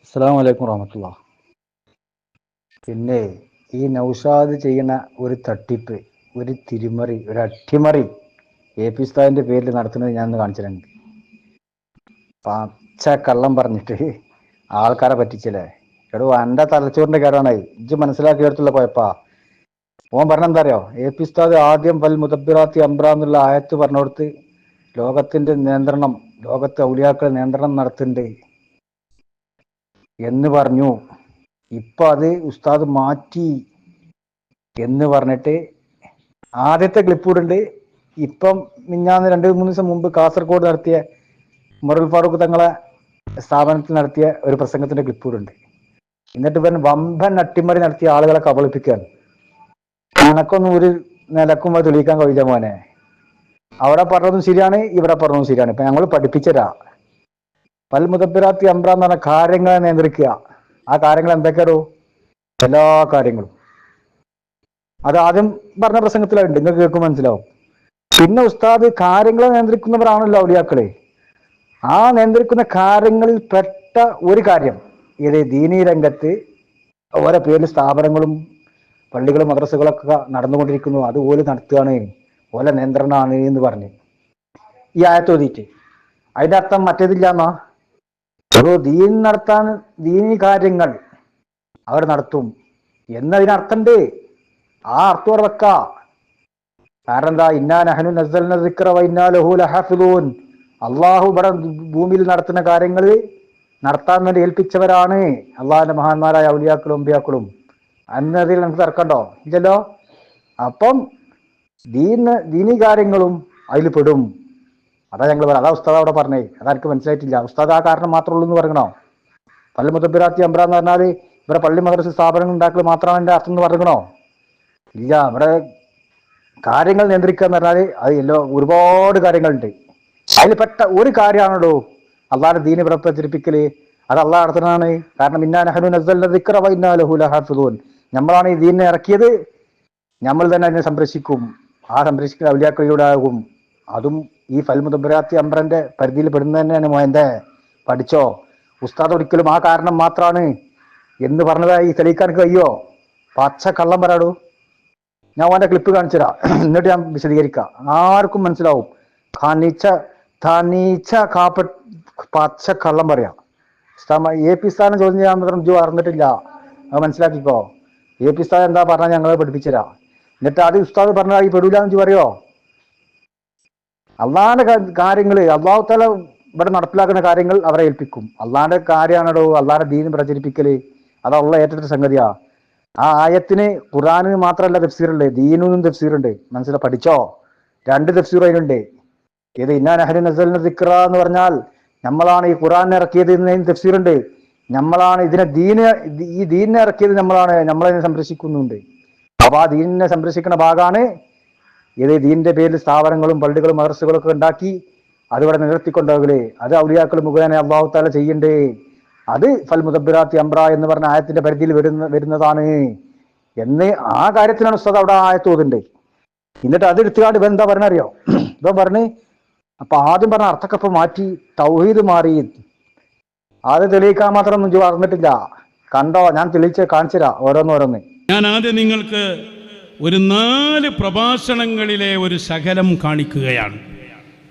അസ്സലാമു അലൈക്കും വറഹ്മത്തുള്ളാഹി. പിന്നെ ഈ നൗഷാദ് ചെയ്യുന്ന ഒരു തട്ടിപ്പ്, ഒരു തിരിമറി, ഒരു അട്ടിമറി പി ഉസ്താദിന്റെ പേരിൽ നടത്തുന്നത് ഞാൻ കാണിച്ചു തരാം. പച്ച കള്ളം പറഞ്ഞിട്ട് ആൾക്കാരെ പറ്റിച്ചല്ലേ. എടോ എൻ്റെ തലച്ചോറിന്റെ കേടാണ്. ഇജ്ജ് മനസ്സിലാക്കിയെടുത്തുള്ള കുഴപ്പാ. ഓൻ പറഞ്ഞെന്താ അറിയോ? പി ഉസ്താദ് ആദ്യം വൽ മുദബ്ബിറാത്തി അംറ എന്നുള്ള ആയത്ത് പറഞ്ഞുകൊടുത്ത് ലോകത്തിന്റെ നിയന്ത്രണം, ലോകത്തെ ഔലിയാക്കൾ നിയന്ത്രണം നടത്തുന്നുണ്ട് എന്ന് പറഞ്ഞു. ഇപ്പൊ അത് ഉസ്താദ് മാറ്റി എന്ന് പറഞ്ഞിട്ട് ആദ്യത്തെ ക്ലിപ്പ് ഇടുണ്ട്. ഇപ്പം മിഞ്ഞാന്ന് 2-3 ദിവസം മുമ്പ് കാസർഗോഡ് നടത്തിയ ഉമറുൽ ഫാറൂഖ് തങ്ങളെ സ്ഥാപനത്തിൽ നടത്തിയ ഒരു പ്രസംഗത്തിന്റെ ക്ലിപ്പ് ഇടുണ്ട്. എന്നിട്ട് ഇവൻ വമ്പൻ അട്ടിമറി നടത്തിയ ആളുകളെ കബളിപ്പിക്കുകയാണ്. കണക്കൊന്നും ഒരു നിലക്കും അത് തെളിയിക്കാൻ കഴിയില്ല മോനെ. അവിടെ പറഞ്ഞതും ശരിയാണ്, ഇവിടെ പറഞ്ഞതും ശരിയാണ്. ഇപ്പൊ ഞങ്ങൾ പഠിപ്പിച്ചരാ. പൽ മുദബ്ബിറാത്തി അംറ എന്ന് പറഞ്ഞ കാര്യങ്ങളെ നിയന്ത്രിക്കുക. ആ കാര്യങ്ങൾ എന്തൊക്കെയാണോ? എല്ലാ കാര്യങ്ങളും. അത് ആദ്യം പറഞ്ഞ പ്രസംഗത്തിലുണ്ട്, നിങ്ങൾക്ക് കേൾക്കുമ്പോൾ മനസ്സിലാവും. പിന്നെ ഉസ്താദ് കാര്യങ്ങളെ നിയന്ത്രിക്കുന്നവരാണല്ലോ ഔലിയാക്കളെ. ആ നിയന്ത്രിക്കുന്ന കാര്യങ്ങളിൽ പെട്ട ഒരു കാര്യം, ഇത് ദീനീ രംഗത്ത് ഓരോ പേരിൽ സ്ഥാപനങ്ങളും പള്ളികളും മദ്രസകളൊക്കെ നടന്നുകൊണ്ടിരിക്കുന്നു, അത് ഓല് നടത്തുകയാണ്, ഓല നിയന്ത്രണമാണ് എന്ന് പറഞ്ഞ് ഈ ആയത്തോതിയിട്ട് അതിന്റെ അർത്ഥം മറ്റേതില്ലാന്നാ. ഓരോ ദീൻ നടത്താൻ, ദീനീ കാര്യങ്ങൾ അവർ നടത്തും എന്നതിനർത്ഥമുണ്ട്. ആ അർത്ഥം അവിടെ വെക്ക. കാരണം എന്താ? ഇന്നാ നഹ്നു നസ്സൽന ദിക്റ വ ഇന്നാ ലഹു ലഹാഫിളൂൻ. അള്ളാഹു ഇവിടെ ഭൂമിയിൽ നടത്തുന്ന കാര്യങ്ങൾ നടത്താൻ വേണ്ടി ഏൽപ്പിച്ചവരാണ് അള്ളാഹിന്റെ മഹാന്മാരായ ഔലിയാക്കളും അമ്പിയാക്കളും. എന്നതിൽ നമുക്ക് തർക്കണ്ടോ? ഇല്ലല്ലോ. അപ്പം ദീനീ കാര്യങ്ങളും അതിൽ പെടും. അതാ ഞങ്ങൾ പറയാം. അതാ ഉസ്താദ് അവിടെ പറഞ്ഞേ. അതെനിക്ക് മനസ്സിലായിട്ടില്ല. ഉസ്താദ് ആ കാരണം മാത്രമേ ഉള്ളൂ എന്ന് പറയണോ? പള്ളി മുദബ്ബിറാത്തി അംറ എന്ന് പറഞ്ഞാൽ ഇവിടെ പള്ളി മദ്രസ സ്ഥാപനങ്ങൾ ഉണ്ടാക്കൽ മാത്രമാണ് എൻ്റെ അർത്ഥം എന്ന് പറയണോ? ഇല്ല. ഇവിടെ കാര്യങ്ങൾ നിയന്ത്രിക്കുക എന്ന് പറഞ്ഞാൽ അത് ഒരുപാട് കാര്യങ്ങളുണ്ട്. അതിൽ പെട്ട ഒരു കാര്യമാണല്ലോ അള്ളാഹുവിന്റെ ദീന് ഇവിടെ പ്രചരിപ്പിക്കല്. അത് അള്ളാഹ് നടത്തുന്നതാണ്. കാരണം ഇന്നാ നഹ്നു നസ്സൽന ദിക്റ വ ഇന്നാ ലഹു ലഹാഫിളൂൻ. നമ്മളാണ് ഈ ദീനിനെ ഇറക്കിയത്, നമ്മൾ തന്നെ അതിനെ സംരക്ഷിക്കും. ആ സംരക്ഷിക്കുന്ന ഔലിയാക്കളിലൂടെ ആകും. അതും ഈ ഫൽ മുദബ്ബിറാത്തി അംറന്റെ പരിധിയിൽ പെടുന്നത് തന്നെയാണ് മോന്റെ. പഠിച്ചോ. ഉസ്താദ് ഒരിക്കലും ആ കാരണം മാത്രമാണ് എന്ന് പറഞ്ഞതായി തെളിയിക്കാൻ കഴിയോ? പച്ച കള്ളം പറയാടൂ. ഞാൻ അവന്റെ ക്ലിപ്പ് കാണിച്ചു തരാം, എന്നിട്ട് ഞാൻ വിശദീകരിക്കാം. ആർക്കും മനസ്സിലാവും. പച്ച കള്ളം പറയാം. പി സ്ഥാനം ചോദ്യം ചെയ്യാൻ മാത്രം ജു അറിഞ്ഞിട്ടില്ല. അത് മനസ്സിലാക്കിക്കോ. പി സ്ഥാനം എന്താ പറഞ്ഞാൽ ഞങ്ങളെ പഠിപ്പിച്ചുതരാം. എന്നിട്ട് അത് ഉസ്താദ് പറഞ്ഞാൽ ഈ പെടൂലെന്ന് പറയോ? അള്ളാന്റെ കാര്യങ്ങള് അള്ളാഹു തആല ഇവിടെ നടപ്പിലാക്കുന്ന കാര്യങ്ങൾ അവരെ ഏൽപ്പിക്കും. അള്ളാന്റെ കാര്യമാണോ അള്ളാന്റെ ദീൻ പ്രചരിപ്പിക്കല്. അത് അള്ളാഹ് ഏറ്റെടുത്ത സംഗതിയാ. ആ ആയത്തിന് ഖുർആനിന് മാത്രമല്ല തഫ്സീറുണ്ട്, ദീനിനും തഫ്സീറുണ്ട്. മനസ്സിലായി പഠിച്ചോ. 2 തഫ്സീർ അതിനുണ്ട്. ഇത് ഇന്നാ നഹ്നു നസ്സൽന ദിക്റ എന്ന് പറഞ്ഞാൽ നമ്മളാണ് ഈ ഖുർആൻ ഇറക്കിയത് എന്നതിന് തഫ്സീറുണ്ട്. നമ്മളാണ് ഈ ദീനിനെ ഇറക്കിയത്, നമ്മളതിനെ സംരക്ഷിക്കുന്നുണ്ട്. അപ്പൊ ആ ദീനിനെ സംരക്ഷിക്കുന്ന ഭാഗമാണ് ഇത്. ദീനിന്റെ പേരിൽ സ്ഥാപനങ്ങളും പള്ളികളും മദ്രസകളും ഒക്കെ ഉണ്ടാക്കി അതിവിടെ നിലനിർത്തിക്കൊണ്ടുപോകലേ. അത് ഔലിയാക്കൾ മുഖേന അല്ലാഹു തആല ചെയ്യണ്ടേ. അത് ഫൽ മുദബ്ബിറാത്തി അംറ എന്ന് പറഞ്ഞ ആയത്തിന്റെ പരിധിയിൽ വരുന്നതാണ് എന്ന് ആ കാര്യത്തിനാണ് ഉസ്താദ് അവിടെ ആയത്ത് ഓതുന്നുണ്ട്. എന്നിട്ട് അത് എടുത്തുകൊണ്ട് ഇവൻ എന്താ പറഞ്ഞറിയോ? ഇവൻ പറഞ്ഞ് അപ്പൊ ആദ്യം പറഞ്ഞ അർത്ഥമൊക്കെ ഇപ്പൊ മാറ്റി, തൗഹീദ് മാറി. അത് തെളിയിക്കാൻ മാത്രം ഒന്നും അറിഞ്ഞിട്ടില്ല. കണ്ടോ, ഞാൻ കാണിച്ചു തരാം ഓരോന്നോരോന്ന്. ഞാൻ ആദ്യം നിങ്ങൾക്ക് ഒരു 4 പ്രഭാഷണങ്ങളിലെ ഒരു ശകലം കാണിക്കുകയാണ്.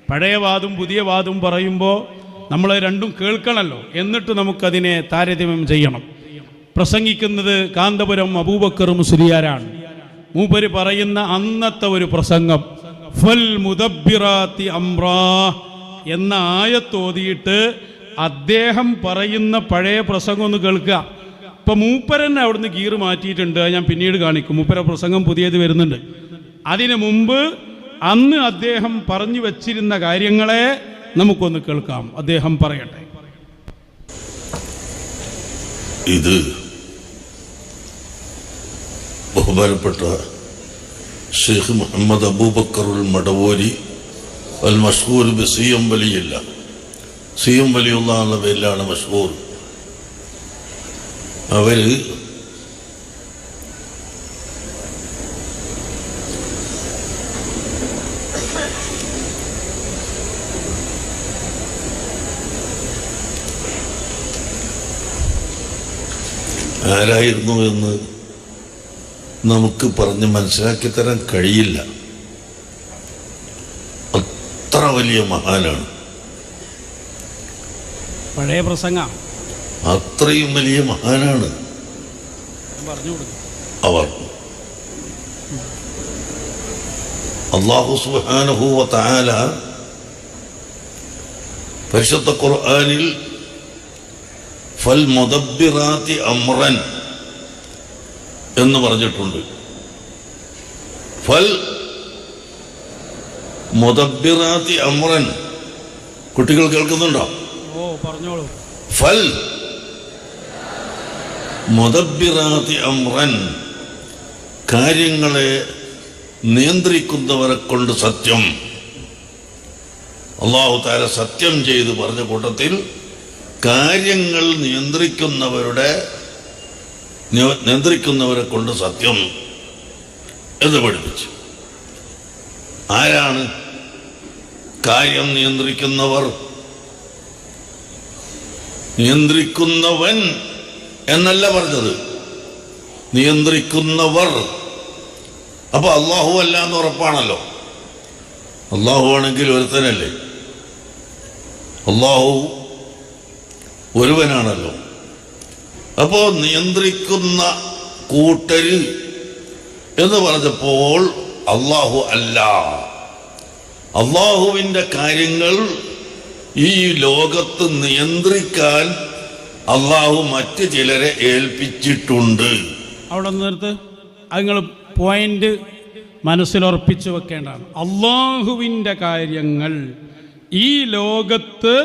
പഴയ വാദും പുതിയ വാദും പറയുമ്പോൾ നമ്മൾ രണ്ടും കേൾക്കണമല്ലോ, എന്നിട്ട് നമുക്കതിനെ താരതമ്യം ചെയ്യണം. പ്രസംഗിക്കുന്നത് കാന്തപുരം അബൂബക്കർ മുസ്ലിയാരാണ്. മൂപ്പര് പറയുന്ന അന്നത്തെ ഒരു പ്രസംഗം ഫൽ മുദബ്ബിറാത്തി അംറാ എന്ന ആയത്തോതിയിട്ട് അദ്ദേഹം പറയുന്ന പഴയ പ്രസംഗം ഒന്ന് കേൾക്കുക. ഇപ്പം മൂപ്പരന്നെ അവിടുന്ന് ഗീർ മാറ്റിയിട്ടുണ്ട്. ഞാൻ പിന്നീട് കാണിക്കും. മൂപ്പര പ്രസംഗം പുതിയത് വരുന്നുണ്ട്. അതിനു മുമ്പ് അന്ന് അദ്ദേഹം പറഞ്ഞു വച്ചിരുന്ന കാര്യങ്ങളെ നമുക്കൊന്ന് കേൾക്കാം. അദ്ദേഹം പറയട്ടെ. ഇത് ബഹുമാനപ്പെട്ട ഷെയ്ഖ് മുഹമ്മദ് അബൂബക്കറുൽ മടവൂരി അൽ മഷ്ഹൂർ ബി സിയം വലിയില്ല, സിയം വലിയുള്ള എന്ന പേരിലാണ് മഷ്ഹൂർ. അവര് ആരായിരുന്നു എന്ന് നമുക്ക് പറഞ്ഞ് മനസ്സിലാക്കി തരാൻ കഴിയില്ല. അത്ര വലിയ മഹാനാണ്. പഴയ പ്രസംഗ അത്രയും വലിയ മഹാനാണ് പറഞ്ഞു കൊടുക്കും. അവർ. അല്ലാഹു സുബ്ഹാനഹു വ തആല പരിശുദ്ധ ഖുർആനിൽ ഫൽ മുദബ്ബിറാത്തി അംറൻ എന്ന് പറഞ്ഞിട്ടുണ്ട്. ഫൽ മുദബ്ബിറാത്തി അംറൻ. കുട്ടികൾ കേൾക്കുന്നുണ്ടോ? ഓ പറഞ്ഞോളൂ. ഫൽ മുദബ്ബിറാത്തി അംറൻ, കാര്യങ്ങളെ നിയന്ത്രിക്കുന്നവരെ കൊണ്ട് സത്യം. അല്ലാഹു തആല സത്യം ചെയ്ത് പറഞ്ഞ കൂട്ടത്തിൽ കാര്യങ്ങൾ നിയന്ത്രിക്കുന്നവരെ കൊണ്ട് സത്യം എന്ന് പഠിപ്പിച്ചു. ആരാണ് കാര്യം നിയന്ത്രിക്കുന്നവർ? നിയന്ത്രിക്കുന്നവൻ എന്നല്ല പറഞ്ഞത്, നിയന്ത്രിക്കുന്നവർ. അപ്പൊ അല്ലാഹു അല്ല എന്ന് ഉറപ്പാണല്ലോ. അല്ലാഹു ആണെങ്കിൽ ഒരുത്തനല്ലേ, അല്ലാഹു ഒരുവനാണല്ലോ. അപ്പോ നിയന്ത്രിക്കുന്ന കൂട്ടര് എന്ന് പറഞ്ഞപ്പോൾ അല്ലാഹു അല്ല. അല്ലാഹുവിൻ്റെ കാര്യങ്ങൾ ഈ ലോകത്ത് നിയന്ത്രിക്കാൻ അല്ലാഹു മറ്റ് ചിലരെ ഏൽപ്പിച്ചിട്ടുണ്ട്. അവിടെ നിർത്ത്. അത് നിങ്ങൾ പോയിന്റ് മനസ്സിലുറപ്പിച്ചു വെക്കേണ്ടതാണ്. അള്ളാഹുവിൻ്റെ കാര്യങ്ങൾ ഈ ലോകത്ത്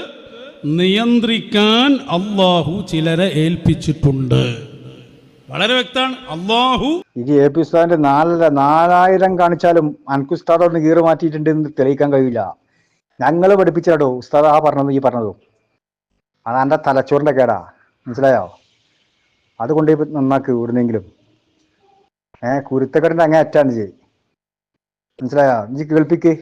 നിയന്ത്രിക്കാൻ അള്ളാഹു ചിലരെ ഏൽപ്പിച്ചിട്ടുണ്ട്. വളരെ വ്യക്തമാണ്. അള്ളാഹു ഇത് എ പി ഉസ്താദിന്റെ 4000 കാണിച്ചാലും അനക്ക് ഉസ്താദ് ഒന്ന് ഗീറ് മാറ്റിയിട്ടുണ്ട് എന്ന് തെളിയിക്കാൻ കഴിയില്ല. ഞങ്ങൾ പഠിപ്പിച്ചിട്ടോ ഉസ്താദ് ആ പറഞ്ഞതും ഈ പറഞ്ഞതും. അത് എൻ്റെ തലച്ചോറിന്റെ കേടാ, മനസ്സിലായോ? അതുകൊണ്ട് നന്നാക്ക് ഇവിടുന്നെങ്കിലും. കുരുത്തക്കടിന്റെ അങ്ങേ അറ്റാണ് ചെയ്, മനസ്സിലായോ? ഇഞ്ചി കേൾപ്പിക്ക്.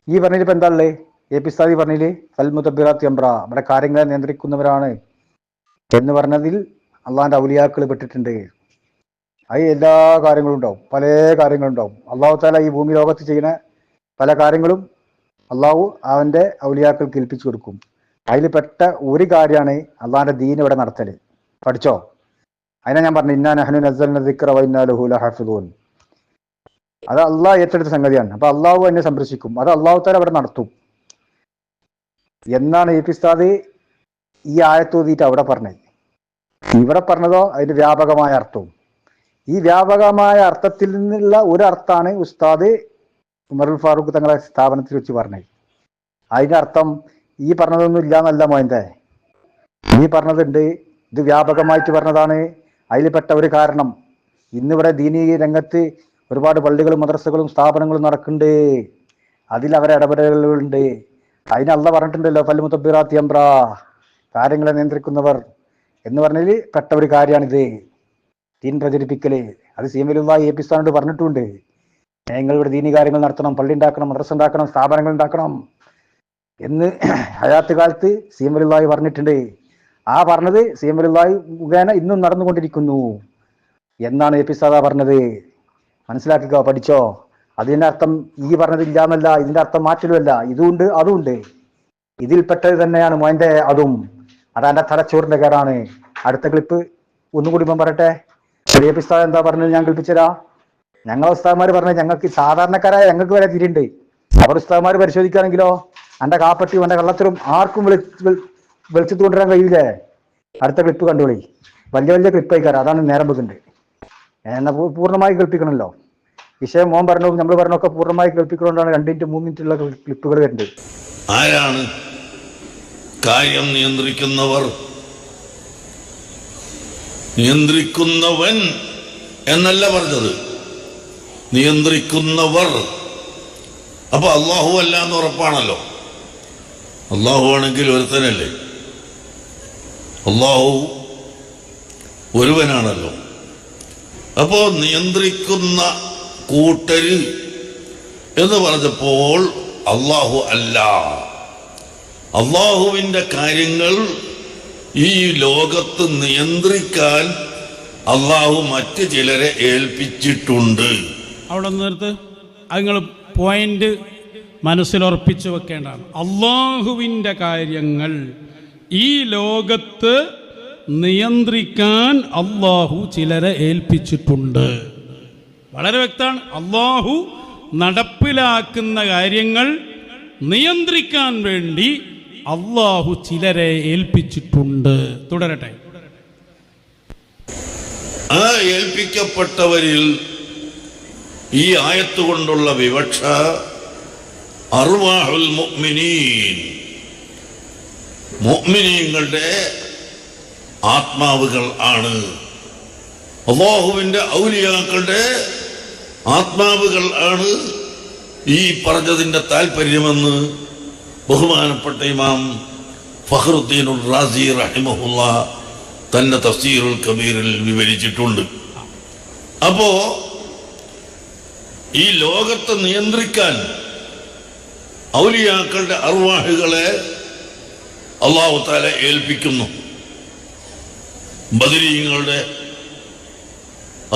ഈ പറഞ്ഞിട്ട് എന്താ ഉള്ളത്? എ പി ഉസ്താദ് പറഞ്ഞില്ലേ ഫൽ മുദബ്ബിറാത്തി അംറ, ഇവിടെ കാര്യങ്ങളെ നിയന്ത്രിക്കുന്നവരാണ് എന്ന് പറഞ്ഞതിൽ അള്ളാഹിന്റെ ഔലിയാക്കൾ പെട്ടിട്ടുണ്ട്. അത് എല്ലാ കാര്യങ്ങളും ഉണ്ടാവും, പല കാര്യങ്ങളും ഉണ്ടാവും. അള്ളാഹു തആല ഈ ഭൂമി ലോകത്ത് ചെയ്യുന്ന പല കാര്യങ്ങളും അള്ളാഹു അവന്റെ ഔലിയാക്കൾക്ക് ഏൽപ്പിച്ചു കൊടുക്കും. അതിൽ പെട്ട ഒരു കാര്യമാണ് അള്ളാഹിന്റെ ദീൻ ഇവിടെ നടത്തല്. പഠിച്ചോ? അതിനാ ഞാൻ പറഞ്ഞു ഇന്നാ നഹ്നു നസ്സൽന ദിക്റ വ ഇന്നാ ലഹു ലഹാഫിദൂൻ. അത് അള്ളാഹ് ഏറ്റെടുത്ത സംഗതിയാണ്. അപ്പൊ അള്ളാഹു എന്നെ സംരക്ഷിക്കും. അത് അള്ളാഹു തആല അവിടെ നടത്തും എന്നാണ് എ പി ഉസ്താദ് ഈ ആയത്തോതിയിട്ട് അവിടെ പറഞ്ഞത്. ഇവിടെ പറഞ്ഞതോ അതിന്റെ വ്യാപകമായ അർത്ഥവും. ഈ വ്യാപകമായ അർത്ഥത്തിൽ നിന്നുള്ള ഒരു അർത്ഥമാണ് ഉസ്താദ് ഉമറുൽ ഫാറൂഖ് തങ്ങളെ സ്ഥാപനത്തിൽ വെച്ച് പറഞ്ഞത്. അതിന്റെ അർത്ഥം ഈ പറഞ്ഞതൊന്നും ഇല്ല എന്നല്ല മോയന്റെ, ഈ പറഞ്ഞതുണ്ട്. ഇത് വ്യാപകമായിട്ട് പറഞ്ഞതാണ്. അതിൽപ്പെട്ട ഒരു കാരണം ഇന്നിവിടെ ദീനീ രംഗത്ത് ഒരുപാട് പള്ളികളും മദ്രസകളും സ്ഥാപനങ്ങളും നടക്കുന്നുണ്ട്. അതിൽ അവരെ ഇടപെടലുകളുണ്ട്. അതിന് അള്ളാഹ് പറഞ്ഞിട്ടുണ്ടല്ലോ ഫൽ മുദബ്ബിറാത്തി അംറ, കാര്യങ്ങളെ നിയന്ത്രിക്കുന്നവർ എന്ന് പറഞ്ഞതിൽ പെട്ട ഒരു കാര്യമാണിത്. ദീൻ പ്രചരിപ്പിക്കല്. അത് സീമലുള്ളാഹി എ പി ഉസ്താദിനോട് പറഞ്ഞിട്ടുണ്ട്. നിങ്ങൾ ഇവിടെ ദീനി കാര്യങ്ങൾ നടത്തണം, പള്ളി ഉണ്ടാക്കണം, മദ്രസ ഉണ്ടാക്കണം, സ്ഥാപനങ്ങൾ ഉണ്ടാക്കണം എന്ന് ഹയാത്ത് കാലത്ത് സീമലുള്ളാഹി പറഞ്ഞിട്ടുണ്ട്. ആ പറഞ്ഞത് സീമലുള്ളാഹി മുഖേന ഇന്നും നടന്നുകൊണ്ടിരിക്കുന്നു എന്നാണ് എ പി ഉസ്താദ് പറഞ്ഞത്. മനസ്സിലാക്കിക്കോ, പഠിച്ചോ. അതിന്റെ അർത്ഥം ഈ പറഞ്ഞത് ഇല്ലാന്നല്ല, ഇതിന്റെ അർത്ഥം മാറ്റലുമല്ല. ഇതുണ്ട് അതുണ്ട്. ഇതിൽപ്പെട്ടത് തന്നെയാണ് മോന്റെ അതും. അതെന്റെ തലച്ചോറിന്റെ കേറാണ്. അടുത്ത ക്ലിപ്പ് ഒന്നുകൂടി ഇപ്പം പറയട്ടെ. എ പി ഉസ്താദ് എന്താ പറഞ്ഞത് ഞാൻ കേൾപ്പിച്ചരാ. ഞങ്ങളെ ഉസ്താദ്മാർ പറഞ്ഞത് ഞങ്ങൾക്ക് സാധാരണക്കാരായ ഞങ്ങൾക്ക് വരെ തിരിണ്ട്. അവർ ഉസ്താദ്മാർ പരിശോധിക്കുകയാണെങ്കിലോ എന്റെ കാപ്പട്ടിയും എന്റെ കള്ളത്തരും ആർക്കും വെളിച്ചത്ത് കൊണ്ടുവരാൻ കഴിയില്ലേ. അടുത്ത ക്ലിപ്പ് കണ്ടോളി. വലിയ വലിയ ക്ലിപ്പ് ആയിക്കാരം, അതാണ് നേരം വെക്കുന്നുണ്ട്. എന്നാൽ പൂർണ്ണമായി കേൾപ്പിക്കണമല്ലോ. വിഷയം മോൻ പറഞ്ഞു നമ്മൾ പറഞ്ഞൊക്കെ പൂർണ്ണമായി കേൾപ്പിക്കുന്നതുകൊണ്ടാണ് 2 മിനിറ്റ് 3 മിനിറ്റുള്ള ക്ലിപ്പുകൾ വരുന്നുണ്ട്. ആരാണ് കാര്യം നിയന്ത്രിക്കുന്നവർ? നിയന്ത്രിക്കുന്നവൻ എന്നല്ല പറഞ്ഞത്, നിയന്ത്രിക്കുന്നവർ. അപ്പൊ അല്ലാഹു അല്ല എന്ന് ഉറപ്പാണല്ലോ. അല്ലാഹു ആണെങ്കിൽ ഒരുത്തനല്ലേ, അല്ലാഹു ഒരുവനാണല്ലോ. അപ്പോ നിയന്ത്രിക്കുന്ന കൂട്ടര് എന്ന് പറഞ്ഞപ്പോൾ അല്ലാഹു അല്ല. അല്ലാഹുവിൻ്റെ കാര്യങ്ങൾ ഈ ലോകത്ത് നിയന്ത്രിക്കാൻ അള്ളാഹു മറ്റ് ചിലരെ ഏൽപ്പിച്ചിട്ടുണ്ട്. അവിടെ നിർത്ത്. അത് നിങ്ങൾ പോയിന്റ് മനസ്സിലുറപ്പിച്ചു വെക്കേണ്ടതാണ്. അള്ളാഹുവിൻ്റെ കാര്യങ്ങൾ ഈ ലോകത്ത് നിയന്ത്രിക്കാൻ അള്ളാഹു ചിലരെ ഏൽപ്പിച്ചിട്ടുണ്ട്. വളരെ വ്യക്തമാണ്. അള്ളാഹു നടപ്പിലാക്കുന്ന കാര്യങ്ങൾ നിയന്ത്രിക്കാൻ വേണ്ടി അള്ളാഹു ചിലരെ ഏൽപ്പിച്ചിട്ടുണ്ട്. തുടരട്ടെ. ആ ഏൽപ്പിക്കപ്പെട്ടവരിൽ ഈ ആയത്ത് കൊണ്ടുള്ള വിവക്ഷ അർവാഹുൽ മുഅ്മിനീൻ, മുഅ്മിനീങ്ങളുടെ ആത്മാവുകൾ ആണ്. അല്ലാഹുവിൻ്റെ ഔലിയാക്കളുടെ ആത്മാവുകൾ ആണ് ഈ പറഞ്ഞതിൻ്റെ താല്പര്യമെന്ന് ബഹുമാനപ്പെട്ട ഇമാം ഫഖ്റുദ്ദീനുർ റാസി റഹിമഹുല്ലാ തന്റെ തഫ്സീറുൽ കബീറിൽ വിവരിച്ചിട്ടുണ്ട്. അപ്പോ ഈ ലോകത്തെ നിയന്ത്രിക്കാൻ ഔലിയാക്കളുടെ അർവാഹുകളെ അല്ലാഹു തആല ഏൽപ്പിക്കുന്നു. ബദരീങ്ങളുടെ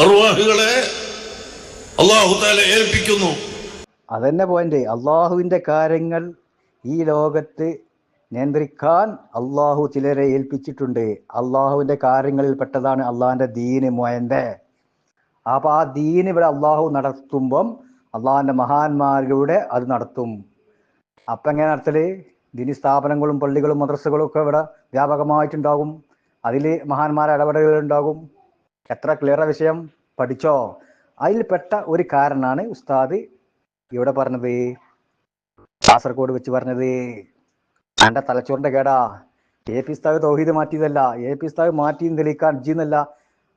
അർവാഹുകളെ അല്ലാഹു തആല ഏൽപ്പിക്കുന്നു. അതന്നെ പോയിന്റ്. അള്ളാഹുവിൻ്റെ കാര്യങ്ങൾ ഈ ലോകത്ത് നിയന്ത്രിക്കാൻ അള്ളാഹു ചിലരെ ഏൽപ്പിച്ചിട്ടുണ്ട്. അള്ളാഹുവിൻ്റെ കാര്യങ്ങളിൽ പെട്ടതാണ് അള്ളാഹിൻ്റെ ദീന് മൊയന്റെ. അപ്പൊ ആ ദീന് ഇവിടെ അള്ളാഹു നടത്തുമ്പം അള്ളാഹിൻ്റെ മഹാന്മാരിലൂടെ അത് നടത്തും. അപ്പം എങ്ങനെ നടത്തല്? ദീനി സ്ഥാപനങ്ങളും പള്ളികളും മദ്രസകളും ഒക്കെ ഇവിടെ വ്യാപകമായിട്ടുണ്ടാകും. അതിൽ മഹാന്മാരുടെ ഇടപെടലുകളുണ്ടാകും. എത്ര ക്ലിയറാ വിഷയം, പഠിച്ചോ? അതിൽപ്പെട്ട ഒരു കാരണമാണ് ഉസ്താദ് ഇവിടെ പറഞ്ഞത്, കാസർഗോഡ് വെച്ച് പറഞ്ഞത്. എൻ്റെ തലച്ചോറിൻ്റെ കേടാ. എ പി ഉസ്താദ് തൗഹീദ് മാറ്റിയതല്ല. എ പി ഉസ്താദ് മാറ്റി തെളിയിക്കാൻ അജ്ജിന്നല്ല.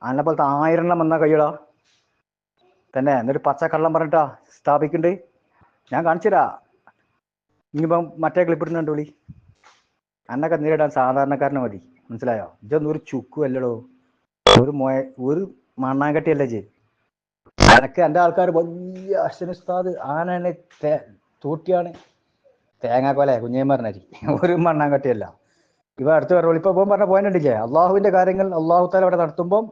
അന്നെ പോലത്തെ 1000 എണ്ണം വന്നാൽ കഴിയടാ തന്നെ. എന്നിട്ട് പച്ച കള്ളം പറഞ്ഞിട്ടാ സ്ഥാപിക്കണ്ട്. ഞാൻ കാണിച്ചുതരാ. ഇനിയിപ്പം മറ്റേ ക്ലിപ്പിടുന്നുണ്ട് വിളി. അന്നൊക്കെ നേരിടാൻ സാധാരണക്കാരനെ മതി. മനസ്സിലായോ? ഇതൊന്നും ഒരു ചുക്കും അല്ലടോ, ഒരു മണ്ണാങ്കട്ടിയല്ലേ ജെ. അനക്ക് എൻ്റെ ആൾക്കാർ വലിയ അശ്വൻ ഉസ്താദ് ആനയാണ്, തൂട്ടിയാണ്, തേങ്ങാക്കൊല കുഞ്ഞേമാരനരി. ഒരു മണ്ണാങ്കട്ടിയല്ല. ഇവ അടുത്ത് പറയുള്ളൂ. ഇപ്പൊ പറഞ്ഞ പോയിന്റ് ഉണ്ടില്ലേ, അള്ളാഹുവിന്റെ കാര്യങ്ങൾ അള്ളാഹു താല ഇവിടെ നടത്തുമ്പം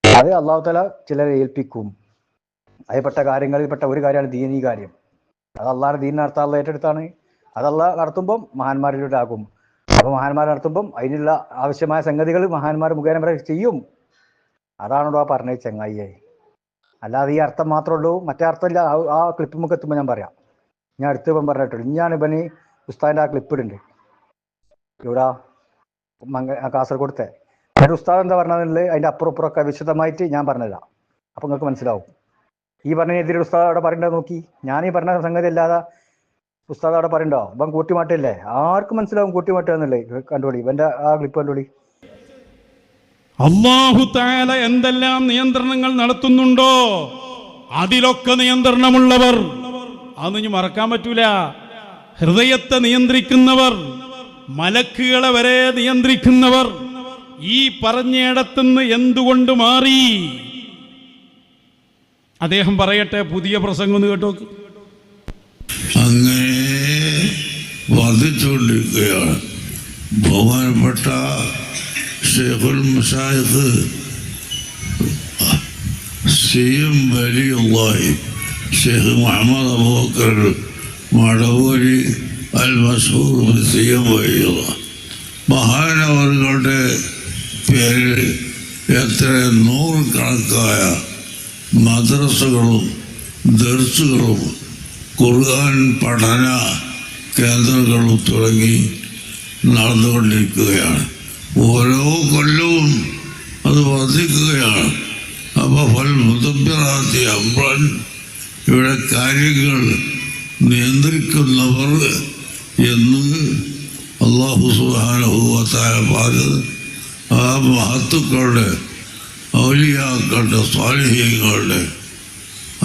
അത് അള്ളാഹു താല ചിലരെ ഏൽപ്പിക്കും. അതിൽപ്പെട്ട കാര്യങ്ങളിൽപ്പെട്ട ഒരു കാര്യമാണ് ദീനീ കാര്യം. അത് അള്ളാഹിന്റെ ദീൻ നടത്താനുള്ള ഏറ്റെടുത്താണ്. അത് അള്ളാഹ് നടത്തുമ്പം മഹാന്മാരിലൂടെ ആകും. അപ്പൊ മഹാന്മാർ നടത്തുമ്പം അതിനുള്ള ആവശ്യമായ സംഗതികൾ മഹാന്മാർ മുഖേന വരെ ചെയ്യും. അതാണോ ആ പറഞ്ഞത് ചങ്ങായിയെ. അല്ലാതെ ഈ അർത്ഥം മാത്രമേ ഉള്ളൂ, മറ്റേ അർത്ഥമില്ല. ആ ക്ലിപ്പ് നമുക്ക് എത്തുമ്പോൾ ഞാൻ പറയാം. ഞാൻ അടുത്ത് ഇപ്പം പറഞ്ഞിട്ടുള്ളൂ. ഇനിയാണ് ഇവന് ഉസ്താദിൻ്റെ ആ ക്ലിപ്പ് ഇടുന്നുണ്ട് ഇവിടെ കാസർഗോഡത്തെ. അതിൻ്റെ ഉസ്താദ് എന്താ പറഞ്ഞതെന്നുള്ളത് അതിൻ്റെ അപ്പുറപ്പുറമൊക്കെ വിശദമായിട്ട് ഞാൻ പറഞ്ഞില്ല. അപ്പം നിങ്ങൾക്ക് മനസ്സിലാവും. ഈ പറഞ്ഞതിനെതിരെ ഉസ്താദ് അവിടെ പറയേണ്ടത് നോക്കി. ഞാൻ ഈ പറഞ്ഞ സംഗതി അല്ലാതെ ഉസ്താദ് അവിടെ പറയണ്ടോ? ഇവൻ കൂട്ടിമാട്ടല്ലേ? ആർക്കും മനസ്സിലാവും കൂട്ടിമാട്ടുകയെന്നല്ലേ. കണ്ടോളി ഇവൻ്റെ ആ ക്ലിപ്പ് കണ്ടോളി. അല്ലാഹു തആല എന്തെല്ലാം നിയന്ത്രണങ്ങൾ നടത്തുന്നുണ്ടോ അതിലൊക്കെ നിയന്ത്രണമുള്ളവർ. അതൊന്നും ഇനി മറക്കാൻ പറ്റൂല. ഹൃദയത്തെ നിയന്ത്രിക്കുന്നവർ, മലക്കുകളെ വരെ നിയന്ത്രിക്കുന്നവർ ഈ പറഞ്ഞയിടത്തുനിന്ന് എന്തുകൊണ്ട് മാറി? അദ്ദേഹം പറയട്ടെ. പുതിയ പ്രസംഗം ഒന്ന് കേട്ടോ. അങ്ങനെ വർദ്ധിച്ചുകൊണ്ടിരിക്കുകയാണ്. ബഹുമാനപ്പെട്ട ഷെയ്ഖുൽ മശായിഖ് സിഎം വലിയുള്ളാഹി ഷെയ്ഖ് മുഹമ്മദ് അബൂബക്കർ മടവൂരി അൽ മസ്ഊർ സിഎം വലിയുള്ള മഹാനവറുകളുടെ പേരിൽ എത്ര നൂറുകണക്കായ മദ്രസകളും ദർസുകളും ഖുർആൻ പഠന കേന്ദ്രങ്ങളും തുടങ്ങി നടന്നുകൊണ്ടിരിക്കുകയാണ്. ഓരോ കൊല്ലവും അത് വർദ്ധിക്കുകയാണ്. അപ്പോൾ ഫൽ മുദബ്ബിറാത്തി അംറൻ, ഇവിടെ കാര്യങ്ങൾ നിയന്ത്രിക്കുന്നവർ എന്ന് അല്ലാഹു സുബ്ഹാനഹു വ തആല പറഞ്ഞത് ആ മഹത്തുക്കളുടെ ഔലിയാക്കളുടെ സ്വാലിഹീങ്ങളുടെ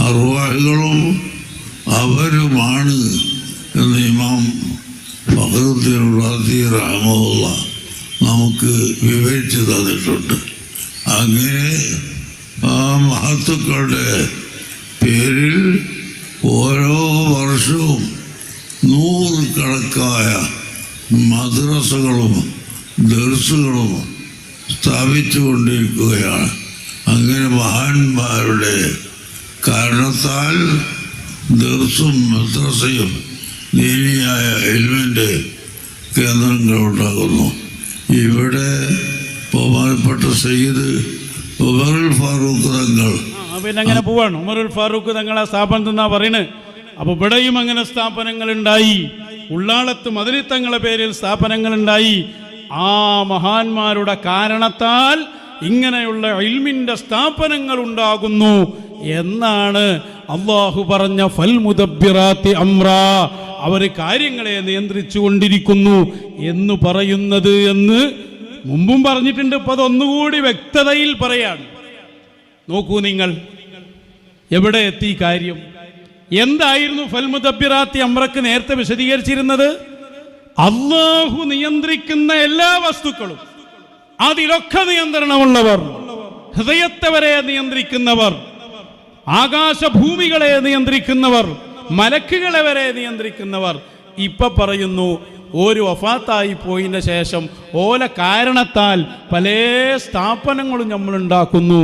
അർവാഹുകളും അവരുമാണ് എന്ന് ഇമാം ഫഖ്റുദ്ദീൻ റാസി റഹിമഹുല്ലാ നമുക്ക് വിവരിച്ചു തന്നിട്ടുണ്ട്. അങ്ങനെ ആ മഹത്തുക്കളുടെ പേരിൽ ഓരോ വർഷവും നൂറുകണക്കായ മദ്രസകളും ദർസുകളും സ്ഥാപിച്ചു കൊണ്ടിരിക്കുകയാണ്. അങ്ങനെ മഹാന്മാരുടെ കാരണത്താൽ ദർസും മദ്രസയും ദീനിയായ ഇൽമിൻ്റെ കേന്ദ്രങ്ങളുണ്ടാകുന്നു. ഇവിടെ ബഹുമാനപ്പെട്ട സയ്യിദ് ഉമറുൽ ഫാറൂഖ് തങ്ങൾ പിന്നെ അങ്ങനെ പോവാണ്. ഉമറുൽ ഫാറൂഖ് തങ്ങളെ സ്ഥാപനത്തിൽ നിന്നാ പറയുന്നത്. അപ്പോൾ ഇവിടെയും അങ്ങനെ സ്ഥാപനങ്ങളുണ്ടായി. ഉള്ളാളത്ത് മദനി തങ്ങളെ പേരിൽ സ്ഥാപനങ്ങളുണ്ടായി. ആ മഹാന്മാരുടെ കാരണത്താൽ ഇങ്ങനെയുള്ള ഇൽമിൻ്റെ സ്ഥാപനങ്ങൾ ഉണ്ടാകുന്നു എന്നാണ് അള്ളാഹു പറഞ്ഞ ഫൽ മുദബ്ബിറാത്തി അംറ, അവർ കാര്യങ്ങളെ നിയന്ത്രിച്ചു കൊണ്ടിരിക്കുന്നു എന്ന് പറയുന്നത് എന്ന് മുമ്പും പറഞ്ഞിട്ടുണ്ട്. ഇപ്പം അതൊന്നുകൂടി വ്യക്തതയിൽ പറയാണ്. നോക്കൂ നിങ്ങൾ, എവിടെ എത്തി കാര്യം? എന്തായിരുന്നു ഫൽ മുദബ്ബിറാത്തി അംറക്ക് നേരത്തെ വിശദീകരിച്ചിരുന്നത്? അള്ളാഹു നിയന്ത്രിക്കുന്ന എല്ലാ വസ്തുക്കളും, അതിലൊക്കെ നിയന്ത്രണമുള്ളവർ, ഹൃദയത്തെ വരെ നിയന്ത്രിക്കുന്നവർ, ആകാശഭൂമികളെ നിയന്ത്രിക്കുന്നവർ, മലക്കുകളെ വരെ നിയന്ത്രിക്കുന്നവർ. ഇപ്പൊ പറയുന്നു ഒരു വഫാത്തായി പോയതിൻ്റെ ശേഷം ഓല കാരണത്താൽ പല സ്ഥാപനങ്ങളും നമ്മൾ ഉണ്ടാക്കുന്നു.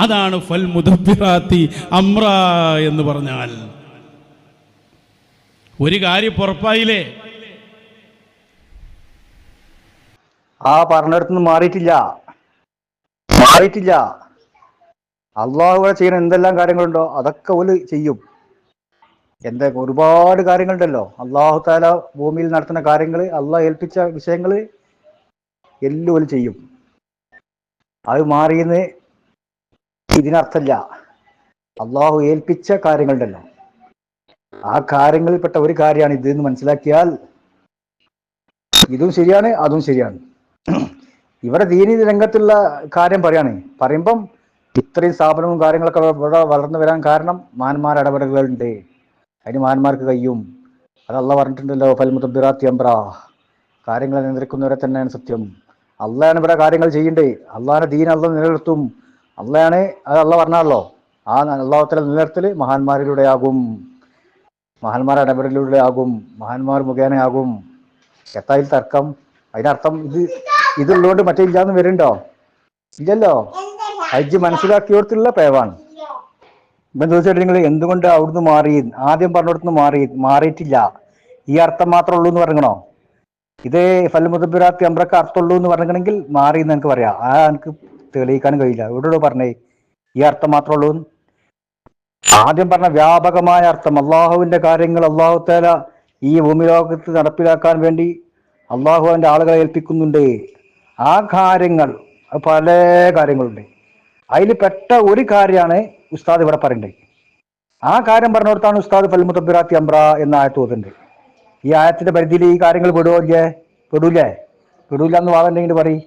അതാണ് ഫൽ മുദബ്ബിറാത്തി അംറ എന്ന് പറഞ്ഞാൽ. ഒരു കാര്യം ഉറപ്പായില്ലേ? ആ പറഞ്ഞിടത്തുനിന്ന് മാറിയിട്ടില്ല. അള്ളാഹു ഇവിടെ ചെയ്യുന്ന എന്തെല്ലാം കാര്യങ്ങളുണ്ടോ അതൊക്കെ ഓല് ചെയ്യും. ഒരുപാട് കാര്യങ്ങളുണ്ടല്ലോ. അള്ളാഹു താല ഭൂമിയിൽ നടത്തുന്ന കാര്യങ്ങൾ, അള്ളാഹ് ഏൽപ്പിച്ച വിഷയങ്ങൾ എല്ലാം ഓല് ചെയ്യും. അത് മാറിയെന്ന് ഇതിനർത്ഥമില്ല. അള്ളാഹു ഏൽപ്പിച്ച കാര്യങ്ങളുണ്ടല്ലോ, ആ കാര്യങ്ങളിൽപ്പെട്ട ഒരു കാര്യമാണ് ഇത് എന്ന് മനസ്സിലാക്കിയാൽ ഇതും ശരിയാണ്, അതും ശരിയാണ്. ഇവിടെ ദീനി രംഗത്തുള്ള കാര്യം പറയുമ്പം ഇത്രയും സ്ഥാപനവും കാര്യങ്ങളൊക്കെ ഇവിടെ വളർന്നു വരാൻ കാരണം മഹാന്മാരുടെ ഇടപെടലുകളുണ്ട്. അതിന് മഹാന്മാർക്ക് കഴിയും. അത് അള്ളാഹ് പറഞ്ഞിട്ടുണ്ടല്ലോ, ഫൽ മുദബ്ബിറാത്തി അംറ, കാര്യങ്ങളെ നിയന്ത്രിക്കുന്നവരെ തന്നെയാണ് സത്യം. അള്ളാഹാണ് ഇവിടെ കാര്യങ്ങൾ ചെയ്യണ്ടേ. അള്ളാഹിന്റെ ദീൻ അള്ളാഹ് നിലനിർത്തും. അള്ളാഹാണ് അത് അള്ളാഹ് പറഞ്ഞാണല്ലോ. ആ അള്ളാഹുത്തല നിലനിർത്തൽ മഹാന്മാരിലൂടെ ആകും, മഹാന്മാരുടെ ഇടപെടലിലൂടെ ആകും, മഹാന്മാർ മുഖേനയാകും. എത്തായിൽ തർക്കം? അതിനർത്ഥം ഇതുള്ളതുകൊണ്ട് മറ്റേ ഇല്ലാന്ന് വരുന്നുണ്ടോ? ഇല്ലല്ലോ. ഹജ്ജ് മനസ്സിലാക്കിയോടത്തുള്ള പേവാണ്. ഇപ്പം ചോദിച്ചിട്ട് നിങ്ങൾ എന്തുകൊണ്ട് അവിടുന്ന് മാറി? ആദ്യം പറഞ്ഞിടത്തുനിന്ന് മാറിയിട്ടില്ല. ഈ അർത്ഥം മാത്രമേ ഉള്ളൂ എന്ന് പറയണോ? ഇതേ ഫൽ മുദബ്ബിറാത്തി അംറക്ക് അർത്ഥമുള്ളൂ എന്ന് പറഞ്ഞെങ്കിൽ മാറി എന്ന് എനിക്ക് പറയാം. ആ എനിക്ക് തെളിയിക്കാനും കഴിയില്ല. എവിടെയോ പറഞ്ഞേ ഈ അർത്ഥം മാത്രമേ ഉള്ളൂ. ആദ്യം പറഞ്ഞ വ്യാപകമായ അർത്ഥം, അള്ളാഹുവിന്റെ കാര്യങ്ങൾ അള്ളാഹു തആല ഈ ഭൂമിലോകത്ത് നടപ്പിലാക്കാൻ വേണ്ടി അള്ളാഹു അവന്റെ ആളുകളെ ഏൽപ്പിക്കുന്നുണ്ട്. ആ കാര്യങ്ങൾ പല കാര്യങ്ങളുണ്ട്. അതിൽ പെട്ട ഒരു കാര്യമാണ് ഉസ്താദ് ഇവിടെ പറയണ്ടേ. ആ കാര്യം പറഞ്ഞിടത്താണ് ഉസ്താദ് ഫൽ മുദബ്ബിറാത്തി അംറ എന്ന ആയത്ത് ഓതുന്നുണ്ട്. ഈ ആയത്തിന്റെ പരിധിയിൽ ഈ കാര്യങ്ങൾ പെടൂല എന്ന് വാദമുണ്ടെങ്കിൽ പറയും.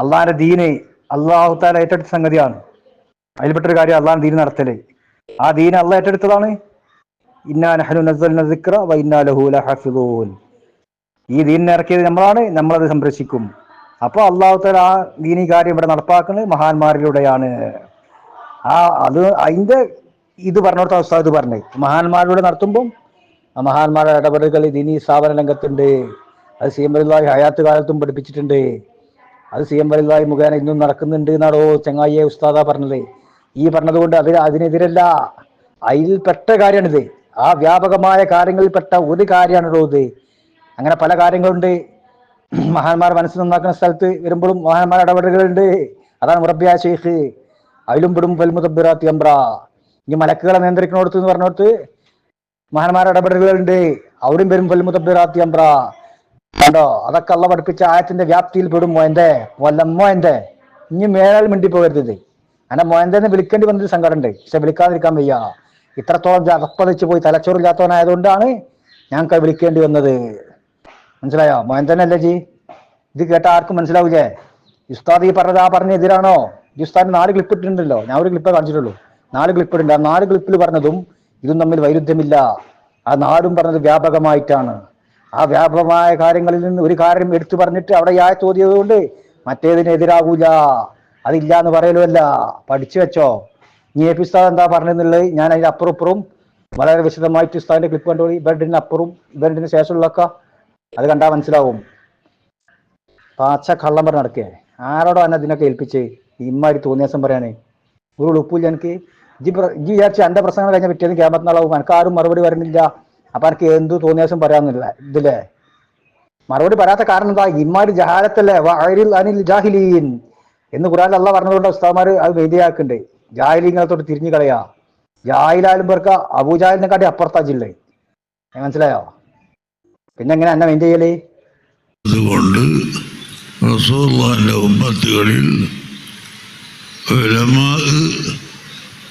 അള്ളാഹിന്റെ ദീന് അള്ളാഹു തആല ഏറ്റെടുത്ത സംഗതിയാണ്. അതിൽപ്പെട്ടൊരു കാര്യം അള്ളാഹിന്റെ ദീന് നടത്തല്. ആ ദീന് അള്ളാഹ് ഏറ്റെടുത്തതാണ്. ഇന്നാ നഹ്നു നസ്സൽന ദിക്റ വ ഇന്നാ ലഹു ലഹാഫിളൂൻ. ഈ ദീനിനെ ഇറക്കിയത് നമ്മളാണ്, നമ്മളത് സംരക്ഷിക്കും. അപ്പോൾ അള്ളാഹു തആല ആ ദീനി കാര്യം ഇവിടെ നടപ്പാക്കുന്നത് മഹാന്മാരിലൂടെയാണ്. അതിന്റെ ഇത് പറഞ്ഞോടത്ത ഉസ്താദ് പറഞ്ഞേ മഹാന്മാരിലൂടെ നടത്തുമ്പോൾ ആ മഹാന്മാരുടെ ഇടപെടലുകൾ ദീനി സ്ഥാപന രംഗത്തുണ്ട്. അത് സി എം വലില്ലാഹി ഹയാത്ത് കാലത്തും പഠിപ്പിച്ചിട്ടുണ്ട്. അത് സി എം വലില്ലാഹി മുഖേന ഇന്നും നടക്കുന്നുണ്ട് എന്നാണോ ചങ്ങായിയെ ഉസ്താദാ പറഞ്ഞത്. ഈ പറഞ്ഞതുകൊണ്ട് അതിനെതിരല്ല, അതിൽപ്പെട്ട കാര്യമാണിത്. ആ വ്യാപകമായ കാര്യങ്ങളിൽപ്പെട്ട ഒരു കാര്യമാണല്ലോ ഇത്. അങ്ങനെ പല കാര്യങ്ങളുണ്ട്. മഹാന്മാർ മനസ്സ് നന്നാക്കുന്ന സ്ഥലത്ത് വരുമ്പോഴും മഹാന്മാരുടെ ഇടപെടലുകളുണ്ട്. അതാണ് മുറബ്ബിയ ഷെയ്ഖ്. അതിലും പെടും ഫൽ മുദബ്ബിറാത്തി അംറ. ഈ മലക്കുകളെ നിയന്ത്രിക്കണോടത്ത് എന്ന് പറഞ്ഞോടത്ത് മഹാന്മാരുടെ ഇടപെടലുകളുണ്ട്. അവിടെയും വരും ഫൽ മുദബ്ബിറാത്തി അംറ. കണ്ടോ? അതൊക്കെ അള്ളാഹ് പഠിപ്പിച്ച ആയത്തിന്റെ വ്യാപ്തിയിൽ പെടും. മോയന്റെ ഇനി മേലാൽ മിണ്ടിപ്പോകരുത്. അങ്ങനെ മോയന്തെന്ന് വിളിക്കേണ്ടി വന്നൊരു സങ്കടമുണ്ട്. പക്ഷെ വിളിക്കാതിരിക്കാൻ വയ്യ. ഇത്രത്തോളം അപ്പതിച്ച് പോയി തലച്ചോറില്ലാത്തവനായതുകൊണ്ടാണ് ഞങ്ങൾക്ക് വിളിക്കേണ്ടി വന്നത്. മനസ്സിലായോ? മോയന്തനല്ലേ ജി? ഇത് കേട്ട ആർക്കും മനസ്സിലാവൂലേ? ഉസ്താദ് ഈ പറഞ്ഞ എതിരാണോ? ഉസ്താദിന് 4 ക്ലിപ്പ് ഇട്ടിട്ടുണ്ടല്ലോ. ഞാൻ ഒരു ക്ലിപ്പേ കാണിച്ചിട്ടുള്ളൂ. 4 ക്ലിപ്പ് ഇട്ടുണ്ട്. ആ 4 ക്ലിപ്പിൽ പറഞ്ഞതും ഇതും തമ്മിൽ വൈരുദ്ധ്യമില്ല. ആ 4ഉം പറഞ്ഞത് വ്യാപകമായിട്ടാണ്. ആ വ്യാപകമായ കാര്യങ്ങളിൽ നിന്ന് ഒരു കാര്യം എടുത്തു പറഞ്ഞിട്ട് അവിടെ ഈ ആയത്ത് ഓതിയത് കൊണ്ട് മറ്റേതിനെതിരാകൂല. അതില്ല എന്ന് പറയലുമല്ല. പഠിച്ചു വെച്ചോ. ഇനി ഉസ്താദ് എന്താ പറഞ്ഞെന്നുള്ളത് ഞാൻ അതിന്റെ അപ്പുറം വളരെ വിശദമായിട്ട് ഉസ്താദിന്റെ ക്ലിപ്പ് കണ്ടോളി. ഇവരുടെ അപ്പുറം ഇവരുടെ ശേഷമുള്ളൊക്കെ അത് കണ്ടാൽ മനസ്സിലാവും. പാച്ച കള്ളം പറഞ്ഞ് നടക്കേ. ആരോടോ എന്നെ ഇതിനൊക്കെ ഏൽപ്പിച്ച് ഇമ്മാരി തോന്നിയാസം പറയാനേ ഒരു ഉളുപ്പില്ല എനിക്ക്. ജി വിചാരിച്ച് എന്റെ പ്രസംഗം കഴിഞ്ഞ പിറ്റേന്ന് ക്യാമത്തിനാളാവും, എനിക്ക് ആരും മറുപടി വരുന്നില്ല. അപ്പൊ എനിക്ക് എന്തു തോന്നിയാസം പറയാന്നില്ല ഇതില്ലേ. മറുപടി പറയാത്ത കാരണം എന്താ? ഇമ്മാരി ജഹാലത്തല്ലേ, അനിൽ ജാഹിലീൻ എന്ന് ഖുർആനിൽ അല്ലാഹ് പറഞ്ഞതുകൊണ്ട് ഉസ്താദ്മാര് അത് വേദിയാക്കുന്നുണ്ട്. ജാഹിലീങ്ങളത്തോട്ട് തിരിഞ്ഞു കളയാ. ജാഹിലാലും പേർക്ക് അബൂജാഹിലിനെക്കാട്ടി അപ്പുറത്താ ജില്ല. മനസ്സിലായോ? പിന്നെ എങ്ങനെ എന്നെ മെയിൻ ചെയ്യല്? അതുകൊണ്ട് റസൂലുള്ളാഹിന്റെ ഉമ്മത്തുകളിൽ ഉലമാ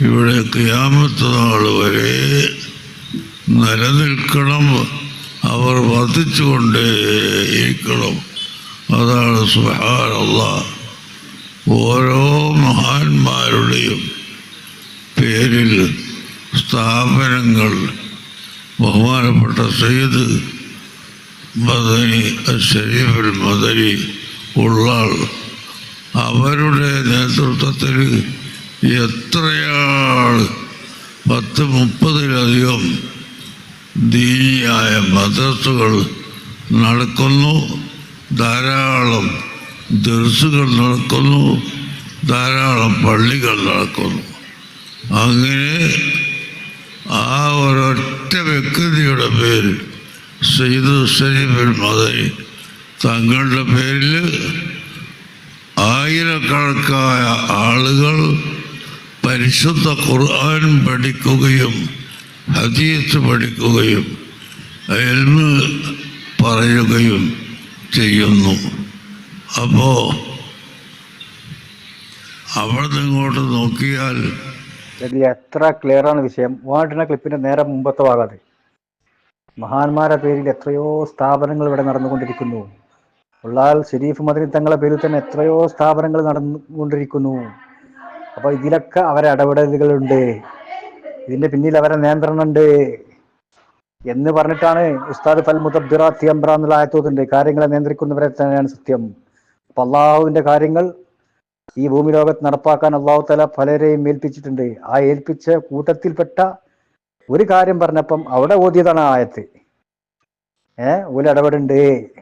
ഇവിടെ ഖിയാമത്ത് നാൾ വരെ നിലനിൽക്കണം, അവർ വർദ്ധിച്ചുകൊണ്ടേയിരിക്കണം. അതാണ് സുബ്ഹാനല്ലാഹ്. ഓരോ മഹാന്മാരുടെയും പേരിൽ സ്ഥാപനങ്ങൾ ബഹുമാനപ്പെട്ട സയ്യിദ് മദനി ഷരീഫുൽ മദനി ഉള്ള അവരുടെ നേതൃത്വത്തിൽ എത്രയാൾ 10-30-ലധികം ദീനിയായ മദ്രസകൾ നടക്കുന്നു, ധാരാളം ദർസുകൾ നടക്കുന്നു, ധാരാളം പള്ളികൾ നടക്കുന്നു. അങ്ങനെ ആ ഒരൊറ്റ വ്യക്തിയുടെ പേരിൽ സയ്യിദ് ഷരീഫുൽ മദനി തങ്ങളുടെ പേരിൽ ആയിരക്കണക്കായ ആളുകൾ പരിശുദ്ധ ഖുർആൻ പഠിക്കുകയും ഹദീസ് പഠിക്കുകയും ഇൽമ് പറയുകയും ചെയ്യുന്നു. അപ്പോൾ അവിടെ ഇങ്ങോട്ട് നോക്കിയാൽ എത്ര ക്ലിയർ ആണ് വിഷയം. വാണ്ടിന ക്ലിപ്പിന്റെ നേരെ മുമ്പത്തെ ഭാഗത്ത് മഹാന്മാരുടെ പേരിൽ എത്രയോ സ്ഥാപനങ്ങൾ ഇവിടെ നടന്നുകൊണ്ടിരിക്കുന്നു. ഉള്ളാൽ ഷരീഫ് മദനി തങ്ങളുടെ പേരിൽ തന്നെ എത്രയോ സ്ഥാപനങ്ങൾ നടന്നുകൊണ്ടിരിക്കുന്നു. അപ്പൊ ഇതിലൊക്കെ അവരെ ഇടപെടലുകളുണ്ട്, ഇതിന്റെ പിന്നിൽ അവരെ നിയന്ത്രണമുണ്ട് എന്ന് പറഞ്ഞിട്ടാണ് ഉസ്താദ് ഫൽ മുദബ്ബിറാത്തി അംറ എന്നുള്ള ആയത്തോതുണ്ട്. കാര്യങ്ങളെ നിയന്ത്രിക്കുന്നവരെ തന്നെയാണ് സത്യം. അപ്പൊ അള്ളാഹുവിന്റെ കാര്യങ്ങൾ ഈ ഭൂമി ലോകത്ത് നടപ്പാക്കാൻ അള്ളാഹു തആല പലരെയും ഏൽപ്പിച്ചിട്ടുണ്ട്. ആ ഏൽപ്പിച്ച കൂട്ടത്തിൽപ്പെട്ട ഒരു കാര്യം പറഞ്ഞപ്പം അവിടെ ഓതിയതാണ് ആയത്ത്. ഓല ഇടപെടുണ്ട്,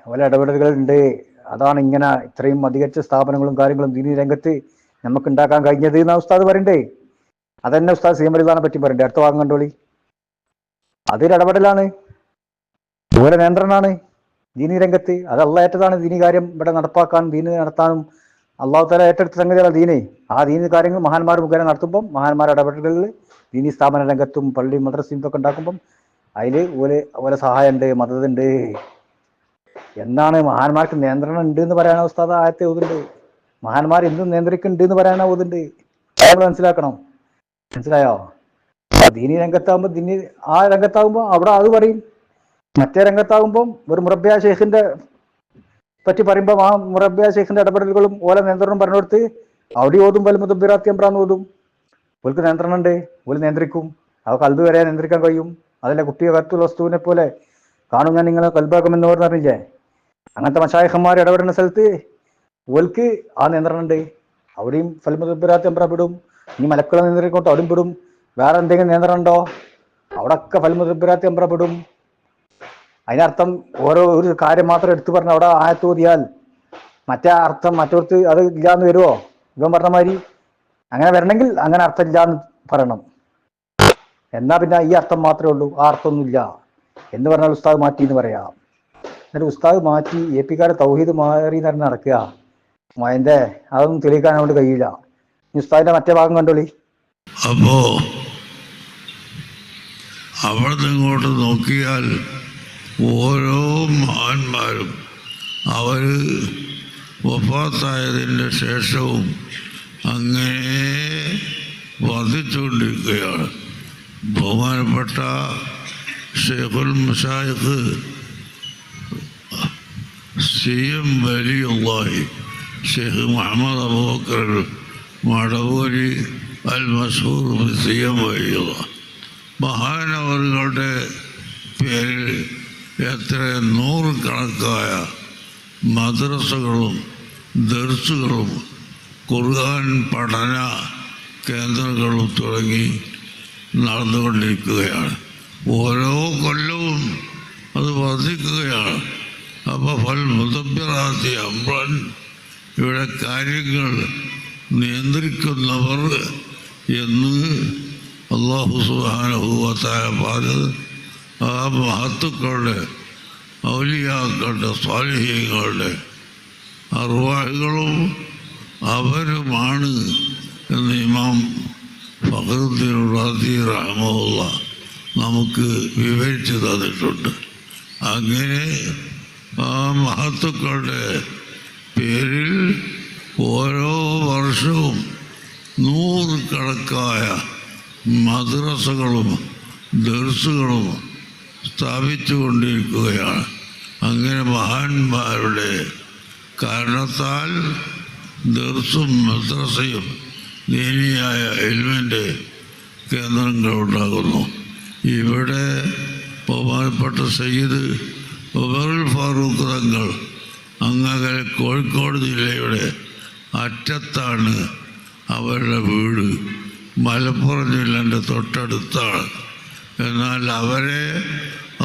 ഓല ഇടപെടലുകളുണ്ട്. അതാണ് ഇങ്ങനെ ഇത്രയും അധികരിച്ച സ്ഥാപനങ്ങളും കാര്യങ്ങളും ദീനി രംഗത്ത് നമുക്ക് ഉണ്ടാക്കാൻ കഴിഞ്ഞത് എന്നാ ഉസ്താദ് പറയണ്ടേ. അതന്നെ ഉസ്താദ് സീം അലിദാനെ പറ്റി പറയണ്ടേ. അടുത്ത ഭാഗം കണ്ടോളി. അതൊരു ഇടപെടലാണ്, ഓല നിയന്ത്രണമാണ് ദീനി രംഗത്ത്. അത് അള്ളാഹ് ഏറ്റതാണ്. ദീനി കാര്യം ഇവിടെ നടപ്പാക്കാൻ, ദീനി നടത്താനും അള്ളാഹു തആല ഏറ്റെടുത്ത സംഗതിയാണ് ദീന്. ആ ദീനി കാര്യങ്ങൾ മഹാന്മാർ മുഖേന നടത്തുമ്പം, മഹാന്മാരുടെ ഇടപെടലുകളിൽ ദീനി സ്ഥാപന രംഗത്തും പള്ളി മദ്രസയും ഒക്കെ ഉണ്ടാക്കുമ്പം അതിൽ ഓല സഹായമുണ്ട്, മദതുണ്ട് എന്നാണ്. മഹാന്മാർക്ക് നിയന്ത്രണം ഉണ്ട് എന്ന് പറയാനാ ഉസ്താദ് ആയത്തെ ഓതുണ്ട്. മഹാന്മാർ എന്തും നിയന്ത്രിക്കുന്നുണ്ട് എന്ന് പറയാനാ ഓതുണ്ട്. നമ്മൾ മനസ്സിലാക്കണം. മനസ്സിലായോ? ദീനി രംഗത്താകുമ്പോൾ ദീനി ആ രംഗത്താകുമ്പോൾ അവിടെ അത് പറയും. മറ്റേ രംഗത്താകുമ്പം ഒരു മുറബ്ബിയ ഷെയ്ഖിന്റെ പറ്റി പറയുമ്പോൾ ആ മുറബ്ബിയ ഷെയ്ഖിന്റെ ഇടപെടലുകളും ഓല നിയന്ത്രണം പറഞ്ഞെടുത്ത് അവിടെ ഓതും. വൽ മുദബ്ബിറാത്തി അംറാന്ന് ഓതും. ഓൽക്ക് നിയന്ത്രണം ഉണ്ട്, ഓല് നിയന്ത്രിക്കും. അവ കൽബ് വരെ നിയന്ത്രിക്കാൻ കഴിയും. അതല്ല കുട്ടിയെ കത്തുള്ള വസ്തുവിനെ പോലെ കാണും ഞാൻ നിങ്ങളെ കൽബാക്കുമെന്ന് പറഞ്ഞില്ലേ. അങ്ങനത്തെ മശായിഖന്മാർ ഇടപെടുന്ന സ്ഥലത്ത് ഓൽക്ക് ആ നിയന്ത്രണം ഉണ്ട്. അവിടെയും ഫൽ മുദബ്ബിറാത്തി അംറ പെടും. ഇനി മലക്കളെ നിയന്ത്രിക്കോട്ടെ അവിടെയും പെടും. വേറെ എന്തെങ്കിലും നിയന്ത്രണം ഉണ്ടോ? അവിടെയൊക്കെ ഫൽ മുദബ്ബിറാത്തി അംറ പെടും. അതിനർത്ഥം ഓരോ ഒരു കാര്യം മാത്രം എടുത്തു പറഞ്ഞ അവിടെ ആയത്തോതിയാൽ മറ്റേ അർത്ഥം മറ്റോർത്ത് അത് ഇല്ലാന്ന് വരുമോ? ഇവൻ പറഞ്ഞ മാതിരി അങ്ങനെ വരണമെങ്കിൽ അങ്ങനെ അർത്ഥം ഇല്ലാന്ന് പറയണം. എന്നാ പിന്നെ ഈ അർത്ഥം മാത്രമേ ഉള്ളൂ, ആ അർത്ഥമൊന്നുമില്ല എന്ന് പറഞ്ഞാൽ ഉസ്താദ് മാറ്റി എന്ന് പറയാം. എന്നിട്ട് ഉസ്താദ് മാറ്റി ഏപ്പിക്കാരെ തൗഹീദ് മാറി എന്ന് നടക്കുക. അതിന്റെ അതൊന്നും തെളിയിക്കാൻ അതുകൊണ്ട് കഴിയില്ല. ഉസ്താദിന്റെ മറ്റേ ഭാഗം കണ്ടോളി. അപ്പോ അവിടെ ഇങ്ങോട്ട് നോക്കിയാൽ ഓരോ മഹാന്മാരും അവർ വഫാത്തായതിൻ്റെ ശേഷവും അങ്ങനെ വർദ്ധിച്ചുകൊണ്ടിരിക്കുകയാണ്. ബഹുമാനപ്പെട്ട ഷെയ്ഖുൽ മശായിഖ് CM വലിയുള്ളാഹി ഷെയ്ഖ് മുഹമ്മദ് അബൂബക്കർ മടവൂരി അൽ മസ്ഹൂർ CM വലിയുള്ളാഹി മഹാനവറുകളുടെ പേരിൽ എത്ര നൂറുകണക്കായ മദ്രസകളും ദർസുകളും ഖുർആൻ പഠന കേന്ദ്രങ്ങളും തുടങ്ങി നടന്നുകൊണ്ടിരിക്കുകയാണ്. ഓരോ കൊല്ലവും അത് വർദ്ധിക്കുകയാണ്. അപ്പോൾ ഫൽ മുദബ്ബിറാത്തി അംറൻ, ഇവിടെ കാര്യങ്ങൾ നിയന്ത്രിക്കുന്നവർ എന്ന് അല്ലാഹു സുബ്ഹാനഹു വ തആല പറഞ്ഞത് ആ മഹത്തുക്കളുടെ, ഔലിയാക്കളുടെ, സ്വാലിഹീങ്ങളുടെ അർവാഹുകളും അവരുമാണ് എന്ന് ഇമാം ഫഖറുദ്ദീൻ റാസി റഹ്മത്തുള്ളാഹി നമുക്ക് വിവരിച്ചു തന്നിട്ടുണ്ട്. അങ്ങനെ ആ മഹത്തുക്കളുടെ പേരിൽ ഓരോ വർഷവും നൂറുകണക്കായ മദ്രസകളും ദർസുകളും സ്ഥാപിച്ചു കൊണ്ടിരിക്കുകയാണ്. അങ്ങനെ മഹാന്മാരുടെ കാരണത്താൽ ദർസും മദ്രസയും ദീനിയായ ഇൽമിൻ്റെ കേന്ദ്രങ്ങളുണ്ടാകുന്നു. ഇവിടെ ബഹുമാനപ്പെട്ട സയ്യിദ് ഉമറുൽ ഫാറൂഖ് തങ്ങൾ അങ്ങകലെ കോഴിക്കോട് ജില്ലയുടെ അറ്റത്താണ് അവരുടെ വീട്. മലപ്പുറം ജില്ലൻ്റെ തൊട്ടടുത്താണ്. എന്നാൽ അവരെ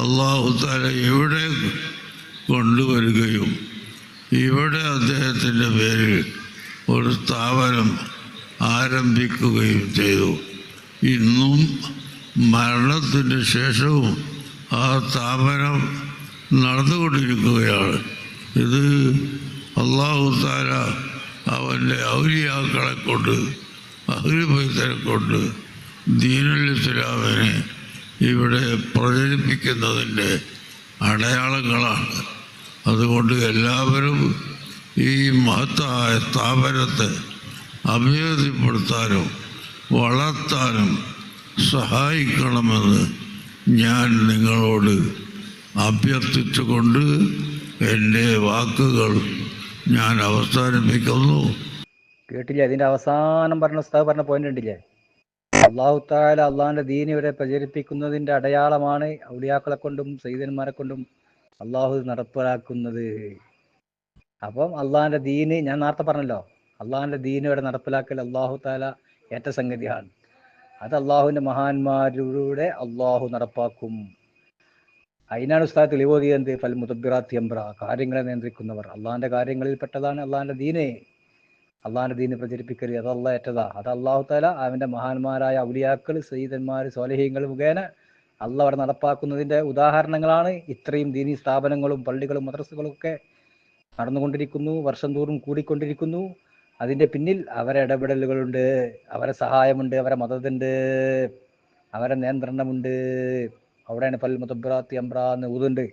അല്ലാഹു തആല ഇവിടെ കൊണ്ടുവരികയും ഇവിടെ അദ്ദേഹത്തിൻ്റെ പേരിൽ ഒരു സ്ഥാപനം ആരംഭിക്കുകയും ചെയ്തു. ഇന്നും മരണത്തിന് ശേഷവും ആ സ്ഥാപനം നടന്നുകൊണ്ടിരിക്കുകയാണ്. ഇത് അല്ലാഹു തആല അവൻ്റെ ഔലിയാക്കളെ കൊണ്ട്, അഹ്ലു ബൈത്തിനെ കൊണ്ട് ദീനുൽ ഇസ്ലാമിനെ ഇവിടെ പ്രചരിപ്പിക്കുന്നതിൻ്റെ അടയാളങ്ങളാണ്. അതുകൊണ്ട് എല്ലാവരും ഈ മഹത്തായ സ്ഥാപനത്തെ അഭിവൃദ്ധിപ്പെടുത്താനും വളർത്താനും സഹായിക്കണമെന്ന് ഞാൻ നിങ്ങളോട് അഭ്യർത്ഥിച്ചുകൊണ്ട് എൻ്റെ വാക്കുകൾ ഞാൻ അവസാനിപ്പിക്കുന്നു. കേട്ടില്ലേ? അതിന്റെ അവസാനം പറഞ്ഞ ഉസ്താദ് പറഞ്ഞ പോയിന്റ് ഉണ്ടില്ലേ? അല്ലാഹു തആല അള്ളാഹിന്റെ ദീൻ ഇവരെ പ്രചരിപ്പിക്കുന്നതിന്റെ അടയാളമാണ് ഔലിയാക്കളെ കൊണ്ടും സയ്യിദന്മാരെ കൊണ്ടും അള്ളാഹു നടപ്പിലാക്കുന്നത്. അപ്പം അള്ളാഹിന്റെ ദീന്, ഞാൻ നേരത്തെ പറഞ്ഞല്ലോ, അള്ളാഹിന്റെ ദീന് ഇവിടെ നടപ്പിലാക്കൽ അല്ലാഹു തആല ഏറ്റ സംഗതിയാണ്. അത് അള്ളാഹുവിന്റെ മഹാന്മാരുടെ അള്ളാഹു നടപ്പാക്കും. അതിനാണ് ഉസ്താദ് തെളിവോതിയത്. എന്ത്? ഫൽ മുദബ്ബിറാത്തി അംറ, കാര്യങ്ങളെ നിയന്ത്രിക്കുന്നവർ. അള്ളാഹിന്റെ കാര്യങ്ങളിൽ പെട്ടതാണ് അള്ളാഹിന്റെ ദീന്. അള്ളാഹിന്റെ ദീന് പ്രചരിപ്പിക്കരുത്, അത് അള്ളാഹ് ഏറ്റതാ. അത് അല്ലാഹു തആല അവന്റെ മഹാന്മാരായ ഔലിയാക്കൾ, സയ്യിദന്മാർ, സ്വാലിഹീങ്ങൾ മുഖേന അള്ളാഹ് അവിടെ നടപ്പാക്കുന്നതിന്റെ ഉദാഹരണങ്ങളാണ് ഇത്രയും ദീനീ സ്ഥാപനങ്ങളും പള്ളികളും മദ്രസകളും ഒക്കെ നടന്നുകൊണ്ടിരിക്കുന്നു, വർഷം തോറും കൂടിക്കൊണ്ടിരിക്കുന്നു. അതിന്റെ പിന്നിൽ അവരെ ഇടപെടലുകളുണ്ട്, അവരെ സഹായമുണ്ട്, അവരെ മദതുണ്ട്, അവരെ നിയന്ത്രണമുണ്ട്. അവിടെയാണ് ഫൽ മുദബ്ബിറാത്തി അംറ എന്ന് ഊതുണ്ട്.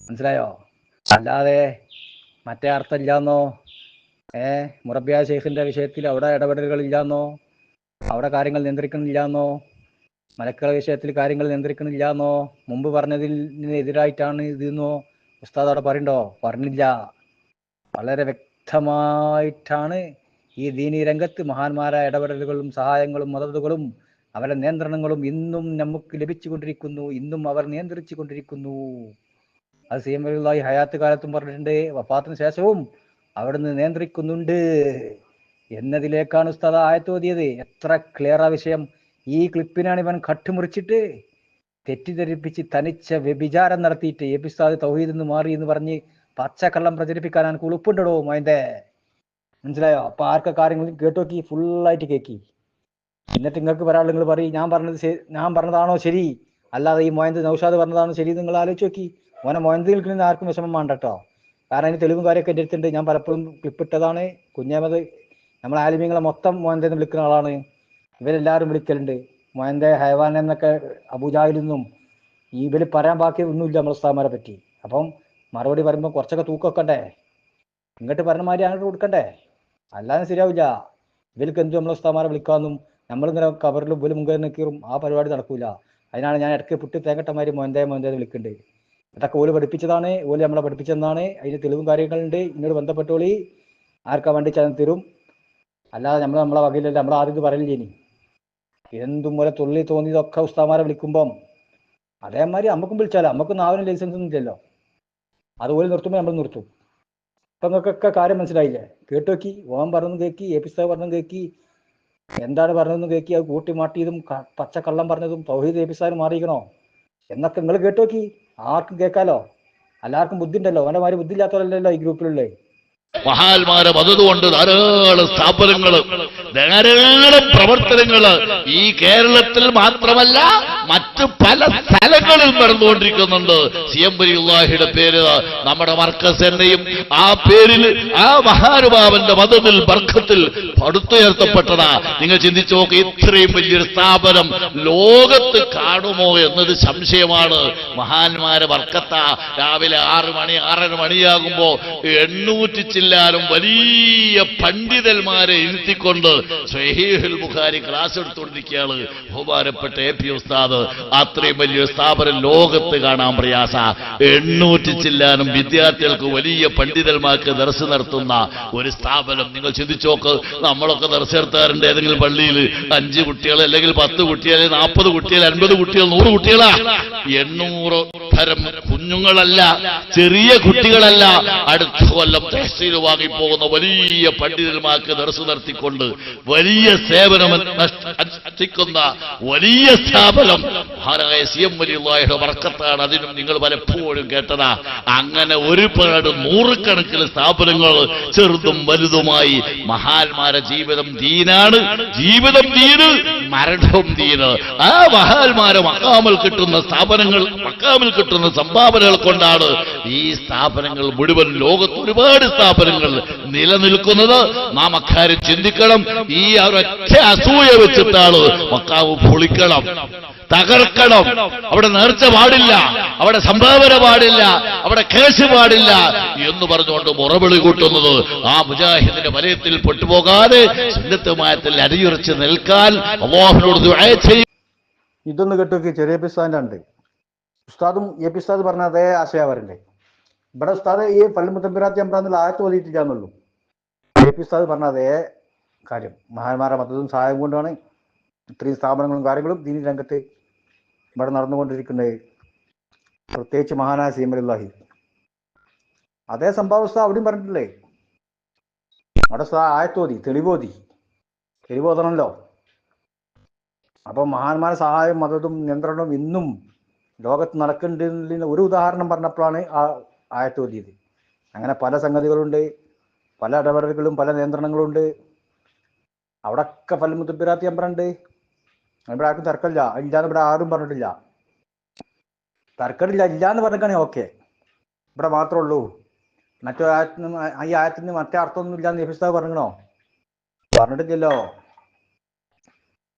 മനസ്സിലായോ? അല്ലാതെ മറ്റേ അർത്ഥം ഇല്ലാന്നോ? മുറബിയ ഷെയ്ഖിന്റെ വിഷയത്തിൽ അവിടെ ഇടപെടലുകൾ ഇല്ലാന്നോ? അവിടെ കാര്യങ്ങൾ നിയന്ത്രിക്കുന്നില്ലാന്നോ? മലക്കുകളുടെ വിഷയത്തിൽ കാര്യങ്ങൾ നിയന്ത്രിക്കുന്നില്ലാന്നോ? മുമ്പ് പറഞ്ഞതിന് എതിരായിട്ടാണ് ഇതെന്നോ ഉസ്താദ് അവിടെ പറയണ്ടോ? പറഞ്ഞില്ല. വളരെ വ്യക്തമായിട്ടാണ് ഈ ദീനീ രംഗത്ത് മഹാന്മാരായ ഇടപെടലുകളും സഹായങ്ങളും മദതുകളും അവരുടെ നിയന്ത്രണങ്ങളും ഇന്നും നമുക്ക് ലഭിച്ചുകൊണ്ടിരിക്കുന്നു, ഇന്നും അവർ നിയന്ത്രിച്ചു കൊണ്ടിരിക്കുന്നു. അത് സി.എം. വലിയുള്ളാഹി ഹയാത്ത് കാലത്തും പറഞ്ഞിട്ടുണ്ട്, വഫാത്തിന് ശേഷവും അവിടുന്ന് നിയന്ത്രിക്കുന്നുണ്ട് എന്നതിലേക്കാണ് ഉസ്താദ് ആയത്തോതിയത്. എത്ര ക്ലിയർ ആ വിഷയം! ഈ ക്ലിപ്പിനാണ് ഇവൻ കട്ടുമുറിച്ചിട്ട് തെറ്റിദ്ധരിപ്പിച്ച് തനിച്ച വ്യഭിചാരം നടത്തിയിട്ട് എപ്പിസ്താദ് തൗഹീദ് എന്ന് മാറി എന്ന് പറഞ്ഞ് പച്ചക്കള്ളം പ്രചരിപ്പിക്കാൻ എനിക്ക് ഉളുപ്പുണ്ടോ മോയന്റെ? മനസ്സിലായോ? അപ്പൊ ആർക്കെ കാര്യങ്ങൾ കേട്ടോക്കി, ഫുള്ളായിട്ട് കേക്കി. എന്നിട്ട് നിങ്ങൾക്ക് പറയാനുള്ള നിങ്ങൾ പറയും ഞാൻ പറഞ്ഞതാണോ ശരി, അല്ലാതെ ഈ മൊയന്ത് നൗഷാദ് പറഞ്ഞതാണോ ശരി? നിങ്ങൾ ആലോചിച്ച് നോക്കി. മോനെ മൊയന്ത് നിൽക്കുന്ന ആർക്കും വിഷമം വേണ്ട കേട്ടോ. കാരണം അതിന് തെളിവും കാര്യമൊക്കെ എൻ്റെ അടുത്തുണ്ട്. ഞാൻ പലപ്പോഴും ക്ലിപ്പിട്ടതാണ്. കുഞ്ഞാമത് നമ്മൾ ആലിമീങ്ങളെ മൊത്തം മൊയന്തെന്ന് വിളിക്കുന്ന ആളാണ്. ഇവരെല്ലാവരും വിളിക്കലുണ്ട് മൊയന്തെ ഹൈവാൻ എന്നൊക്കെ. അബൂജാഹിലിൽ നിന്നും ഇവർ പറയാൻ ബാക്കി ഒന്നുമില്ല നമ്മളെ ഉസ്താദ്മാരെ പറ്റി. അപ്പം മറുപടി പറയുമ്പോൾ കുറച്ചൊക്കെ തൂക്കൊക്കണ്ടേ? ഇങ്ങോട്ട് പറഞ്ഞ മാതിരി അങ്ങോട്ട് കൊടുക്കണ്ടേ? അല്ലാതെ ശരിയാവില്ല. ഇവർക്ക് എന്തും നമ്മളെ ഉസ്താദ്മാരെ വിളിക്കാമെന്നും നമ്മളിങ്ങനെ കവറിലും പോലും മുൻകറി കയറും, ആ പരിപാടി നടക്കൂല. അതിനാണ് ഞാൻ ഇടയ്ക്ക് പുട്ടി തേങ്ങട്ടമാതിരി മൊയന്തേന്ന് വിളിക്കുന്നുണ്ട്. ഇതൊക്കെ ഓല് പഠിപ്പിച്ചതാണ്, ഓല് നമ്മളെ പഠിപ്പിച്ചെന്നാണ്. അതിന് തെളിവും കാര്യങ്ങളുണ്ട്. ഇങ്ങോട്ട് ബന്ധപ്പെട്ടോളി, ആർക്കാ വേണ്ടി ചാൻ തരും. അല്ലാതെ നമ്മളെ വകയിലല്ല. നമ്മൾ ആദ്യം ഇത് പറയില്ലേ? ഇനി എന്തും പോലെ തുള്ളി തോന്നിയതൊക്കെ ഉസ്താദ്മാരെ വിളിക്കുമ്പം അതേമാതിരി നമുക്കും വിളിച്ചാലോ. നമുക്കും നാവിനും ലൈസൻസ് ഒന്നും ഇല്ലല്ലോ. അതുപോലെ നിർത്തുമ്പോൾ നമ്മൾ നിർത്തും. ഇപ്പം നിങ്ങൾക്കൊക്കെ കാര്യം മനസ്സിലായില്ലേ? കേട്ടോക്കി. ഓൻ പറഞ്ഞു കേൾക്കി, എപ്പിസ്താവ് പറഞ്ഞു കേൾക്കി, എന്താണ് പറഞ്ഞതെന്ന് കേൾക്കി. അത് കൂട്ടി മാട്ടിയതും പച്ചക്കള്ളം പറഞ്ഞതും തൗഹീദ് എപ്പിസ്താവിന് മാറിയിക്കണോ എന്നൊക്കെ നിങ്ങൾ കേട്ടോക്കി. ആർക്കും കേൾക്കാലോ. എല്ലാവർക്കും ബുദ്ധി ഉണ്ടല്ലോ, അവന്റെ മാതിരി ബുദ്ധി ഇല്ലാത്തവരല്ലല്ലോ ഈ ഗ്രൂപ്പിലുള്ളേ. മഹാന്മാരെ വന്നതുകൊണ്ട് ധാരാളം സ്ഥാപനങ്ങള്, ധാരാളം പ്രവർത്തനങ്ങള് ഈ കേരളത്തിൽ മാത്രമല്ല മറ്റു പല സ്ഥലങ്ങളിലും നടന്നുകൊണ്ടിരിക്കുന്നുണ്ട്. CM വലിയുള്ളാഹിയുടെ പേര് നമ്മുടെ മർക്കസ് എന്നെയും ആ പേരിൽ ആ മഹാനുഭാവന്റെ മദദിൽ ബർക്കത്തിൽ പടുത്തുയർത്തപ്പെട്ടതാ. നിങ്ങൾ ചിന്തിച്ചു നോക്ക്, ഇത്രയും വലിയൊരു സ്ഥാപനം ലോകത്ത് കാണുമോ എന്നത് സംശയമാണ്. മഹാന്മാരെ ബർക്കത്ത രാവിലെ 6 മണി 6:30 മണിയാകുമ്പോ 800 ചില്ലാനും വലിയ പണ്ഡിതന്മാരെ ഇരുത്തിക്കൊണ്ട് സ്വഹീഹുൽ ബുഖാരി ക്ലാസ് എടുത്തുകൊണ്ടിരിക്കുകയാണ് ബഹുമാനപ്പെട്ട AP ഉസ്താദ്. അത്രയും വലിയ സ്ഥാപനം ലോകത്ത് കാണാൻ പ്രയാസ. 800 ചില്ലാനും വിദ്യാർത്ഥികൾക്ക് വലിയ പണ്ഡിതന്മാർക്ക് ദർസ് നടത്തുന്ന ഒരു സ്ഥാപനം. നിങ്ങൾ ചിന്തിച്ചോക്ക്, നമ്മളൊക്കെ ദർസ് നടത്താറുണ്ട് ഏതെങ്കിലും പള്ളിയിൽ 5 കുട്ടികൾ അല്ലെങ്കിൽ 10 കുട്ടികൾ 40 കുട്ടികൾ 50 കുട്ടികൾ 100 കുട്ടികളാ. 800 തരം കുഞ്ഞുങ്ങളല്ല, ചെറിയ കുട്ടികളല്ല. അടുത്ത കൊല്ലം തഹ്സീൽ വാങ്ങിപ്പോകുന്ന വലിയ പണ്ഡിതന്മാർക്ക് ദർസ് നടത്തിക്കൊണ്ട് വലിയ സേവനം അനുഷ്ഠിക്കുന്ന വലിയ സ്ഥാപനം മഹാനായ CM വലിയുള്ളാഹിയുടെ ബർക്കത്താണ്. അതിനും നിങ്ങൾ പലപ്പോഴും കേട്ടതാ. അങ്ങനെ ഒരുപാട് നൂറുകണക്കിന് സ്ഥാപനങ്ങൾ ചെറുതും വലുതുമായി. മഹാന്മാരെ ജീവിതം ദീനാണ്, ജീവിതം ദീന്, മരണവും ദീന്. ആ മഹാന്മാരെ മക്കാമിൽ കിട്ടുന്ന സ്ഥാപനങ്ങൾ, മക്കാമിൽ കിട്ടുന്ന സംഭാവനകൾ കൊണ്ടാണ് ഈ സ്ഥാപനങ്ങൾ മുഴുവൻ ലോകത്ത് ഒരുപാട് സ്ഥാപനങ്ങൾ നിലനിൽക്കുന്നത്. നാം അക്കാര്യം ചിന്തിക്കണം. ഈ ഒരൊറ്റ അസൂയ വെച്ചിട്ടാണ് മക്കാവ് പൊളിക്കണം, തകർക്കണം. അവിടെ നേർച്ച പാടില്ല, അവിടെ സംഭാവന പാടില്ല, അവിടെ കേസ് പാടില്ല എന്ന് പറഞ്ഞുകൊണ്ട് മുറവിളി കൂട്ടുന്നത്. ആ മുജാഹിദിന്റെ വലയത്തിൽ പെട്ടുപോകാതെ സുന്നത്തുമായത്തിൽ അടിയുറച്ച് നിൽക്കാൻ അല്ലാഹുവിനോട് ദുആ ചെയ്യും. ഇതൊന്ന് കേട്ടോക്ക്, ചെറിയ ഉസ്താദിന്റെ ഉണ്ട്. ഉസ്താദും AP ഉസ്താദ് പറഞ്ഞ അതേ ആശയവരുണ്ട്. ഇവിടെ ഉസ്താദ് ഈ പള്ളിമുത്തമ്പിരാത്തി അമ്പ്രാന്നുള്ള ആയത്ത് ഓതിയിട്ടില്ലാന്നുള്ളൂ. AP ഉസ്താദ് പറഞ്ഞ അതേ കാര്യം. മഹാന്മാരുടെ മതവും സഹായം കൊണ്ടാണ് ഇത്രയും സ്ഥാപനങ്ങളും കാര്യങ്ങളും ദീനി രംഗത്ത് ഇവിടെ നടന്നുകൊണ്ടിരിക്കുന്നത്. പ്രത്യേകിച്ച് മഹാനായ CM വലിയുള്ളാഹി അതേ സംഭവസ്ഥ അവിടെയും പറഞ്ഞിട്ടില്ലേ. അവിടെ ആയത്തോതി തെളിവോതണല്ലോ. അപ്പൊ മഹാന്മാരുടെ സഹായം മതവും നിയന്ത്രണവും ഇന്നും ലോകത്ത് നടക്കേണ്ടതിന് ഒരു ഉദാഹരണം പറഞ്ഞപ്പോഴാണ് ആ ആയത്തോതിയത്. അങ്ങനെ പല സംഗതികളുണ്ട്, പല ഇടപെടലുകളും പല നിയന്ത്രണങ്ങളും ഉണ്ട്. അവിടെയൊക്കെ പല മുത്തബിറാത്തി അമ്പറുണ്ട്. ഇവിടെ ആർക്കും തർക്കമില്ല, ഇല്ലാന്ന് ഇവിടെ ആരും പറഞ്ഞിട്ടില്ല. തർക്കമില്ല, ഇല്ലാന്ന് പറഞ്ഞാൽ ഓക്കെ, ഇവിടെ മാത്രമേ ഉള്ളൂ. മറ്റു ആയത്തിന് ഈ ആയത്തിന് മറ്റേ അർത്ഥമൊന്നും ഇല്ലാന്ന് നബി ഉസ്താദ് പറഞ്ഞോ? പറഞ്ഞിട്ടില്ലല്ലോ.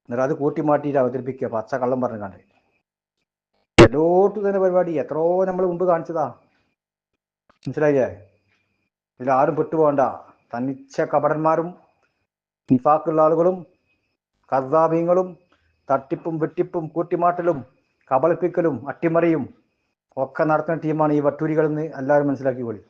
എന്നിട്ട് അത് കൂട്ടി മാറ്റിയിട്ട് അവതരിപ്പിക്കുക, പച്ച കള്ളം പറഞ്ഞാണ്ട്. എല്ലാവർക്കും തന്നെ പരിപാടി എത്രയോ നമ്മൾ മുമ്പ് കാണിച്ചതാ. മനസ്സിലായില്ലേ? ഇതിലാരും പെട്ടുപോകണ്ട. തനിച്ച കപടന്മാരും നിഫാക്കുള്ള ആളുകളും കദ്ദാബീങ്ങളും തട്ടിപ്പും വെട്ടിപ്പും കൂട്ടിമാട്ടലും കബളിപ്പിക്കലും അട്ടിമറിയും ഒക്കെ നടത്തുന്ന ടീമാണ് ഈ വട്ടൂരികളെന്ന് എല്ലാവരും മനസ്സിലാക്കിക്കോളി.